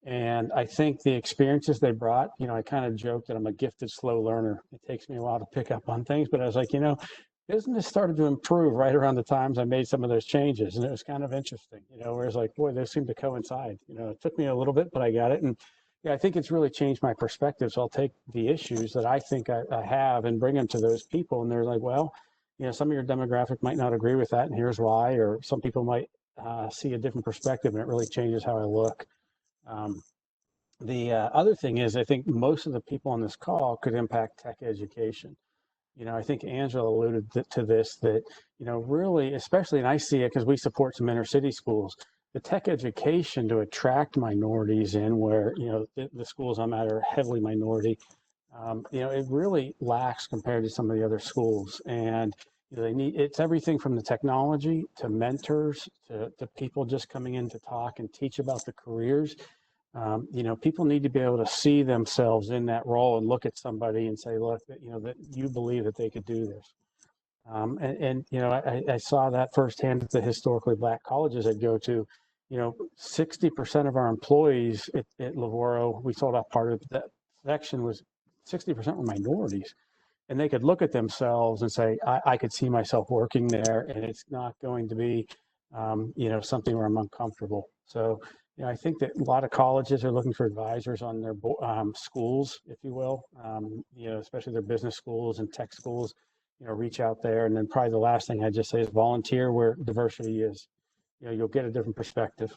And I think the experiences they brought, I kind of joked that I'm a gifted slow learner. It takes me a while to pick up on things, but I was like, business started to improve right around the times I made some of those changes. And it was kind of interesting, where it's like, boy, those seem to coincide. It took me a little bit, but I got it. And I think it's really changed my perspective. So I'll take the issues that I think I have and bring them to those people. And they're like, well, some of your demographic might not agree with that. And here's why, or some people might see a different perspective and it really changes how I look. The other thing is, I think most of the people on this call could impact tech education. I think Angela alluded to this, that, really, especially, and I see it because we support some inner city schools, the tech education to attract minorities in where, the schools I'm at are heavily minority, it really lacks compared to some of the other schools. And it's everything from the technology to mentors to people just coming in to talk and teach about the careers. People need to be able to see themselves in that role and look at somebody and say, look, that you believe that they could do this. I saw that firsthand at the historically Black colleges I'd go to. 60% of our employees at Lavoro, we sold out part of that section, was 60% were minorities. And they could look at themselves and say, I could see myself working there, and it's not going to be, something where I'm uncomfortable. So, I think that a lot of colleges are looking for advisors on their schools, if you will, especially their business schools and tech schools, reach out there. And then probably the last thing I'd just say is volunteer where diversity is. You'll get a different perspective.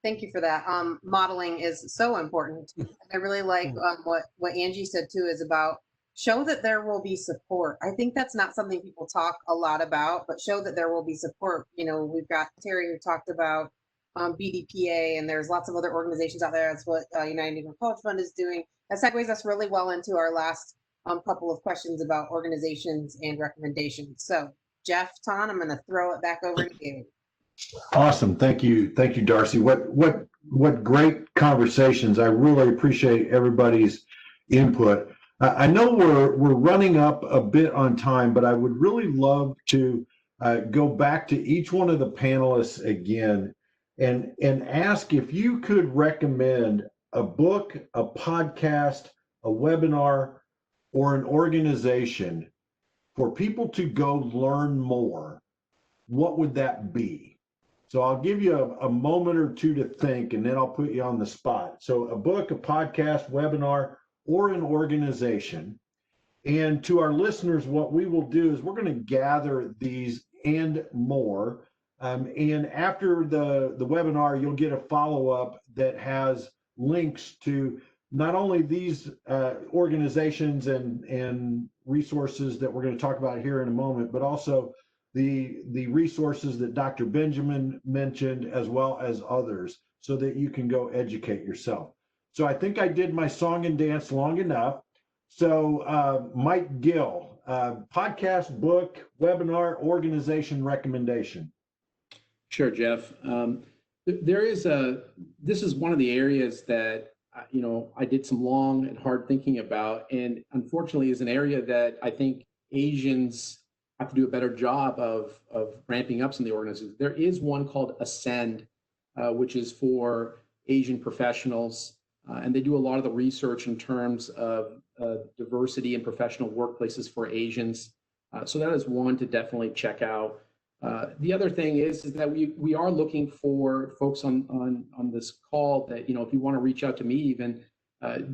Thank you for that. Modeling is so important. I really like what Angie said too, is about show that there will be support. I think that's not something people talk a lot about, but show that there will be support. We've got Terry who talked about BDPA, and there's lots of other organizations out there. That's what United Negro College Fund is doing. That segues us really well into our last couple of questions about organizations and recommendations. So Jeff, Ton, I'm going to throw it back over to you. Awesome. Thank you, Darcy. What great conversations. I really appreciate everybody's input. I know we're running up a bit on time, but I would really love to go back to each one of the panelists again and ask if you could recommend a book, a podcast, a webinar, or an organization for people to go learn more. What would that be? So I'll give you a moment or two to think, and then I'll put you on the spot. So a book, a podcast, webinar, or an organization. And to our listeners, what we will do is we're going to gather these and more. And after the webinar, you'll get a follow-up that has links to not only these organizations and resources that we're going to talk about here in a moment, but also the resources that Dr. Benjamin mentioned, as well as others, so that you can go educate yourself. So I think I did my song and dance long enough. So Mike Gill, podcast, book, webinar, organization recommendation. Sure, Jeff. This is one of the areas that, I did some long and hard thinking about, and unfortunately is an area that I think Asians have to do a better job of ramping up some of the organizations. There is one called Ascend, which is for Asian professionals, and they do a lot of the research in terms of diversity in professional workplaces for Asians. So that is one to definitely check out. The other thing is that we are looking for folks on this call that, if you want to reach out to me even,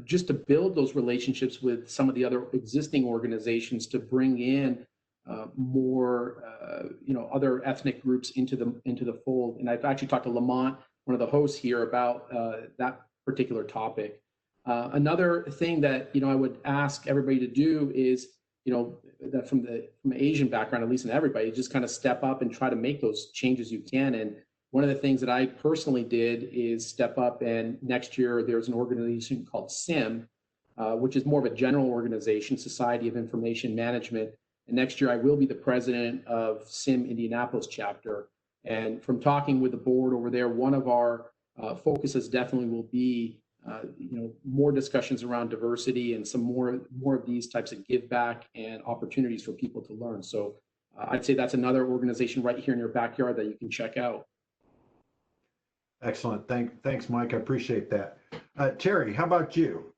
just to build those relationships with some of the other existing organizations to bring in more, other ethnic groups into the fold. And I've actually talked to Lamont, one of the hosts here, about that particular topic. Another thing that, I would ask everybody to do is, that from the Asian background, at least in everybody, just kind of step up and try to make those changes you can. And one of the things that I personally did is step up, and next year there's an organization called SIM, which is more of a general organization, Society of Information Management. And next year I will be the president of SIM Indianapolis chapter. And from talking with the board over there, one of our focuses definitely will be more discussions around diversity and some more of these types of give back and opportunities for people to learn. So I'd say that's another organization right here in your backyard that you can check out. Excellent. Thanks, Mike. I appreciate that. Terry, how about you?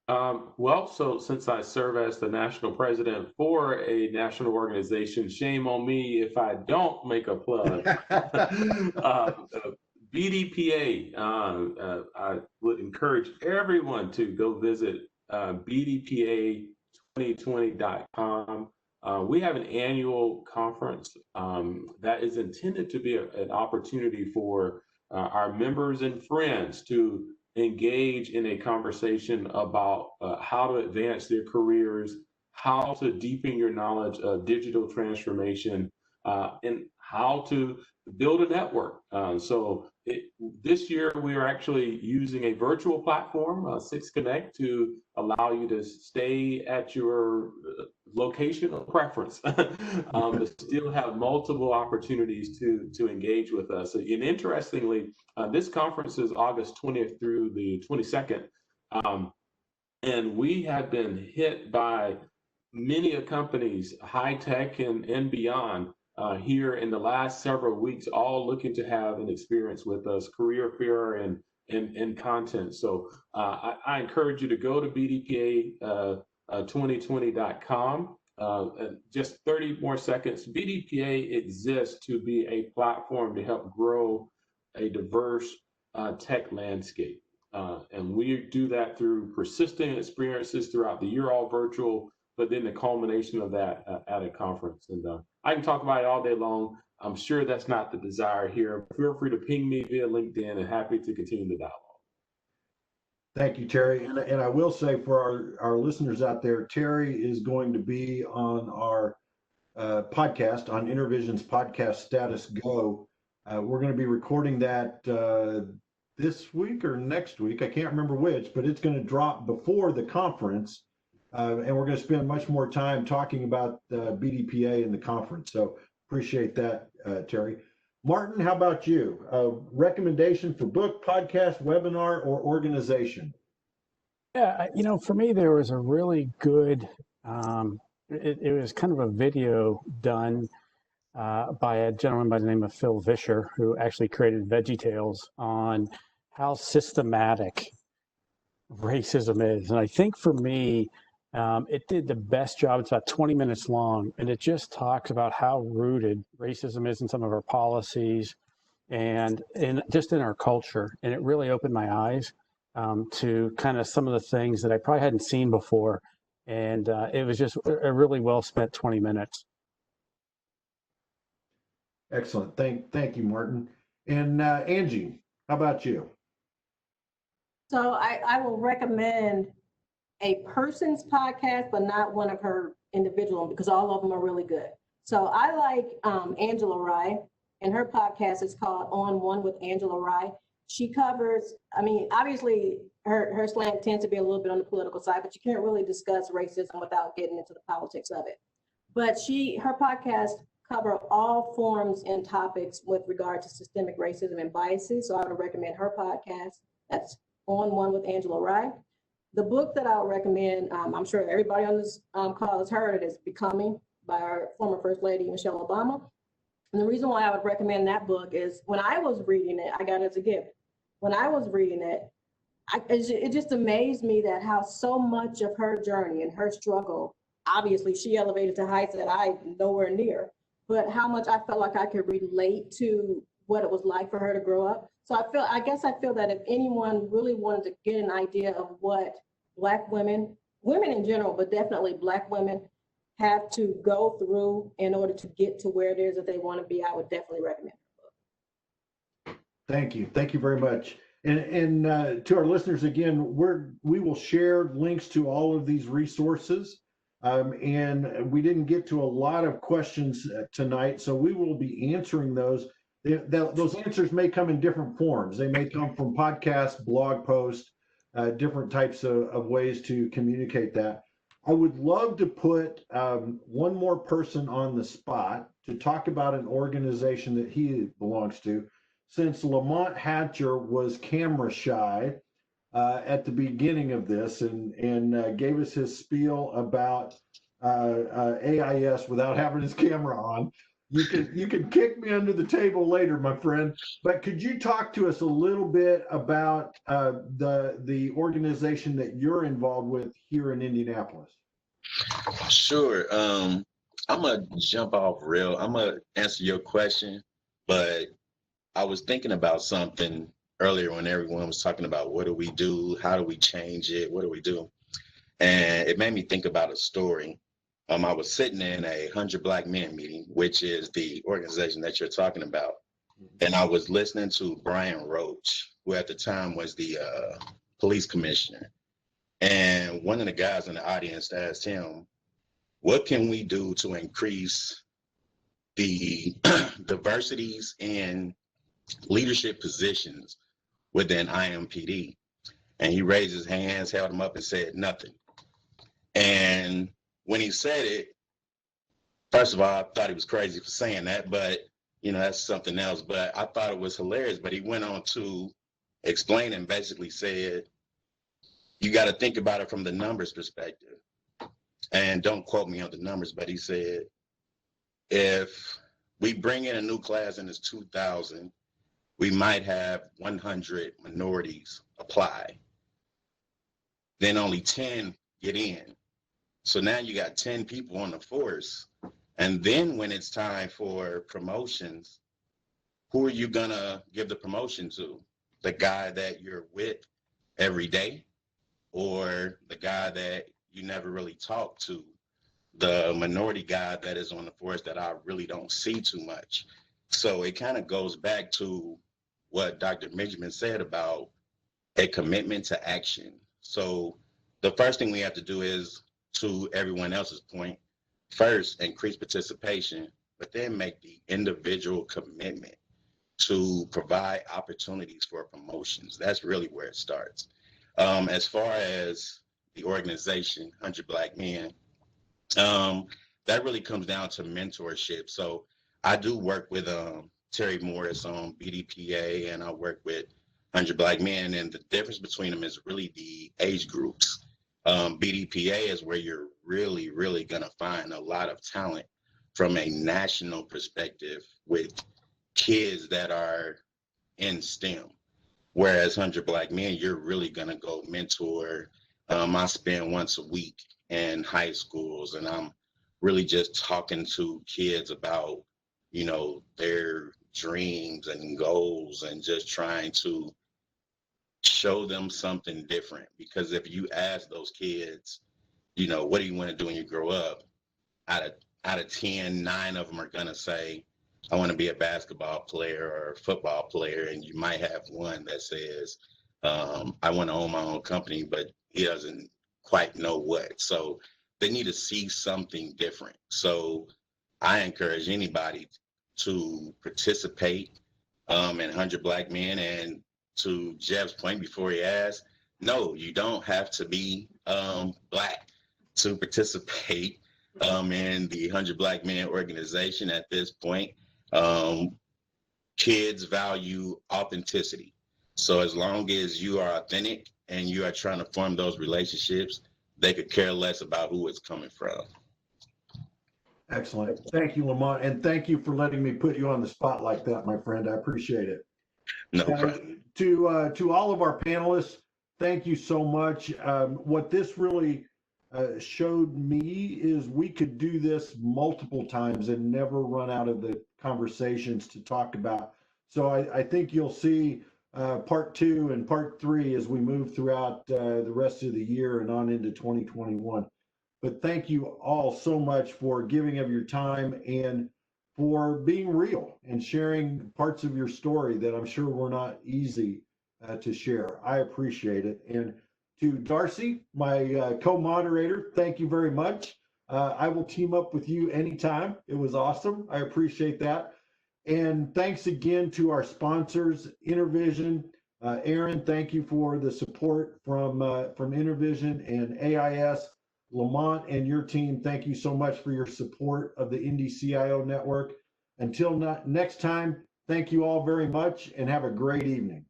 So since I serve as the national president for a national organization, shame on me if I don't make a plug. BDPA, I would encourage everyone to go visit bdpa2020.com. We have an annual conference that is intended to be an opportunity for our members and friends to engage in a conversation about how to advance their careers, how to deepen your knowledge of digital transformation, and how to build a network. This year, we are actually using a virtual platform, Six Connect, to allow you to stay at your location of preference, but still have multiple opportunities to engage with us. And interestingly, this conference is August 20th through the 22nd. And we have been hit by many companies, high tech and beyond, here in the last several weeks, all looking to have an experience with us, career fair and content. So I encourage you to go to bdpa2020.com. Just 30 more seconds. BDPA exists to be a platform to help grow a diverse tech landscape. And we do that through persistent experiences throughout the year, all virtual, but then the culmination of that at a conference. And I can talk about it all day long. I'm sure that's not the desire here. Feel free to ping me via LinkedIn, and happy to continue the dialogue. Thank you, Terry. And I will say for our listeners out there, Terry is going to be on our podcast, on InterVision's podcast Status Go. We're going to be recording that this week or next week. I can't remember which, but it's going to drop before the conference. And we're going to spend much more time talking about BDPA in the conference. So appreciate that, Terry. Martin, how about you? Recommendation for book, podcast, webinar, or organization? Yeah, for me, there was a really good, it was kind of a video done by a gentleman by the name of Phil Vischer, who actually created VeggieTales, on how systematic racism is. And I think for me, it did the best job. It's about 20 minutes long, and it just talks about how rooted racism is in some of our policies and just in our culture. And it really opened my eyes. to kind of some of the things that I probably hadn't seen before. And it was just a really well spent 20 minutes. Excellent. Thank you, Martin. And Angie, how about you? So I will recommend a person's podcast, but not one of her individual, because all of them are really good. So I like Angela Rye, and her podcast is called On One with Angela Rye. She covers, I mean, obviously her slant tends to be a little bit on the political side, but you can't really discuss racism without getting into the politics of it. But her podcast cover all forms and topics with regard to systemic racism and biases. So I would recommend her podcast. That's On One with Angela Rye. The book that I would recommend, I'm sure everybody on this call has heard it, is Becoming by our former First Lady, Michelle Obama. And the reason why I would recommend that book is when I was reading it, I got it as a gift. When I was reading it, it just amazed me that how so much of her journey and her struggle, obviously she elevated to heights that I nowhere near, but how much I felt like I could relate to what it was like for her to grow up. So I guess I feel that if anyone really wanted to get an idea of what Black women in general, but definitely Black women have to go through in order to get to where it is that they want to be, I would definitely recommend the book. Thank you. Thank you very much. And to our listeners, again, we will share links to all of these resources. And we didn't get to a lot of questions tonight, so we will be answering those. Those answers may come in different forms. They may come from podcasts, blog posts, different types of ways to communicate that. I would love to put one more person on the spot to talk about an organization that he belongs to, since Lamont Hatcher was camera shy at the beginning of this and gave us his spiel about AIS without having his camera on. You can kick me under the table later, my friend. But could you talk to us a little bit about the organization that you're involved with here in Indianapolis? Sure. I'm gonna jump off real. I'm gonna answer your question, but I was thinking about something earlier when everyone was talking about what do we do, how do we change it, what do we do, and it made me think about a story. I was sitting in a 100 Black Men meeting, which is the organization that you're talking about. And I was listening to Brian Roach, who at the time was the police commissioner. And one of the guys in the audience asked him, what can we do to increase the diversities in leadership positions within IMPD? And he raised his hands, held them up and said nothing. And when he said it, first of all, I thought he was crazy for saying that, but that's something else. But I thought it was hilarious. But he went on to explain and basically said, you got to think about it from the numbers perspective. And don't quote me on the numbers, but he said, if we bring in a new class and it's 2,000, we might have 100 minorities apply. Then only 10 get in. So now you got 10 people on the force. And then when it's time for promotions, who are you gonna give the promotion to? The guy that you're with every day, or the guy that you never really talk to? The minority guy that is on the force that I really don't see too much. So it kind of goes back to what Dr. Benjamin said about a commitment to action. So the first thing we have to do is, to everyone else's point, first increase participation, but then make the individual commitment to provide opportunities for promotions. That's really where it starts. As far as the organization, 100 Black Men, that really comes down to mentorship. So I do work with Terry Morris on BDPA, and I work with 100 Black Men, and the difference between them is really the age groups. BDPA is where you're really, really going to find a lot of talent from a national perspective with kids that are in STEM. Whereas 100 Black Men, you're really going to go mentor. I spend once a week in high schools, and I'm really just talking to kids about, their dreams and goals, and just trying to show them something different. Because if you ask those kids, you know, what do you want to do when you grow up? Out of 10, 9 of them are going to say, I want to be a basketball player or a football player. And you might have one that says, I want to own my own company, but he doesn't quite know what. So they need to see something different. So I encourage anybody to participate in 100 Black Men. And to Jeff's point before he asked, no, you don't have to be Black to participate in the 100 Black Men organization at this point. Kids value authenticity. So as long as you are authentic and you are trying to form those relationships, they could care less about who it's coming from. Excellent. Thank you, Lamont. And thank you for letting me put you on the spot like that, my friend. I appreciate it. No problem. To all of our panelists, thank you so much. What this really showed me is we could do this multiple times and never run out of the conversations to talk about. So I think you'll see part 2 and part 3 as we move throughout the rest of the year and on into 2021. But thank you all so much for giving of your time and for being real and sharing parts of your story that I'm sure were not easy to share. I appreciate it. And to Darcy, my co-moderator, thank you very much. I will team up with you anytime. It was awesome. I appreciate that. And thanks again to our sponsors, InterVision. Aaron, thank you for the support from InterVision and AIS. Lamont and your team, thank you so much for your support of the Indy CIO network. Until next time, thank you all very much and have a great evening.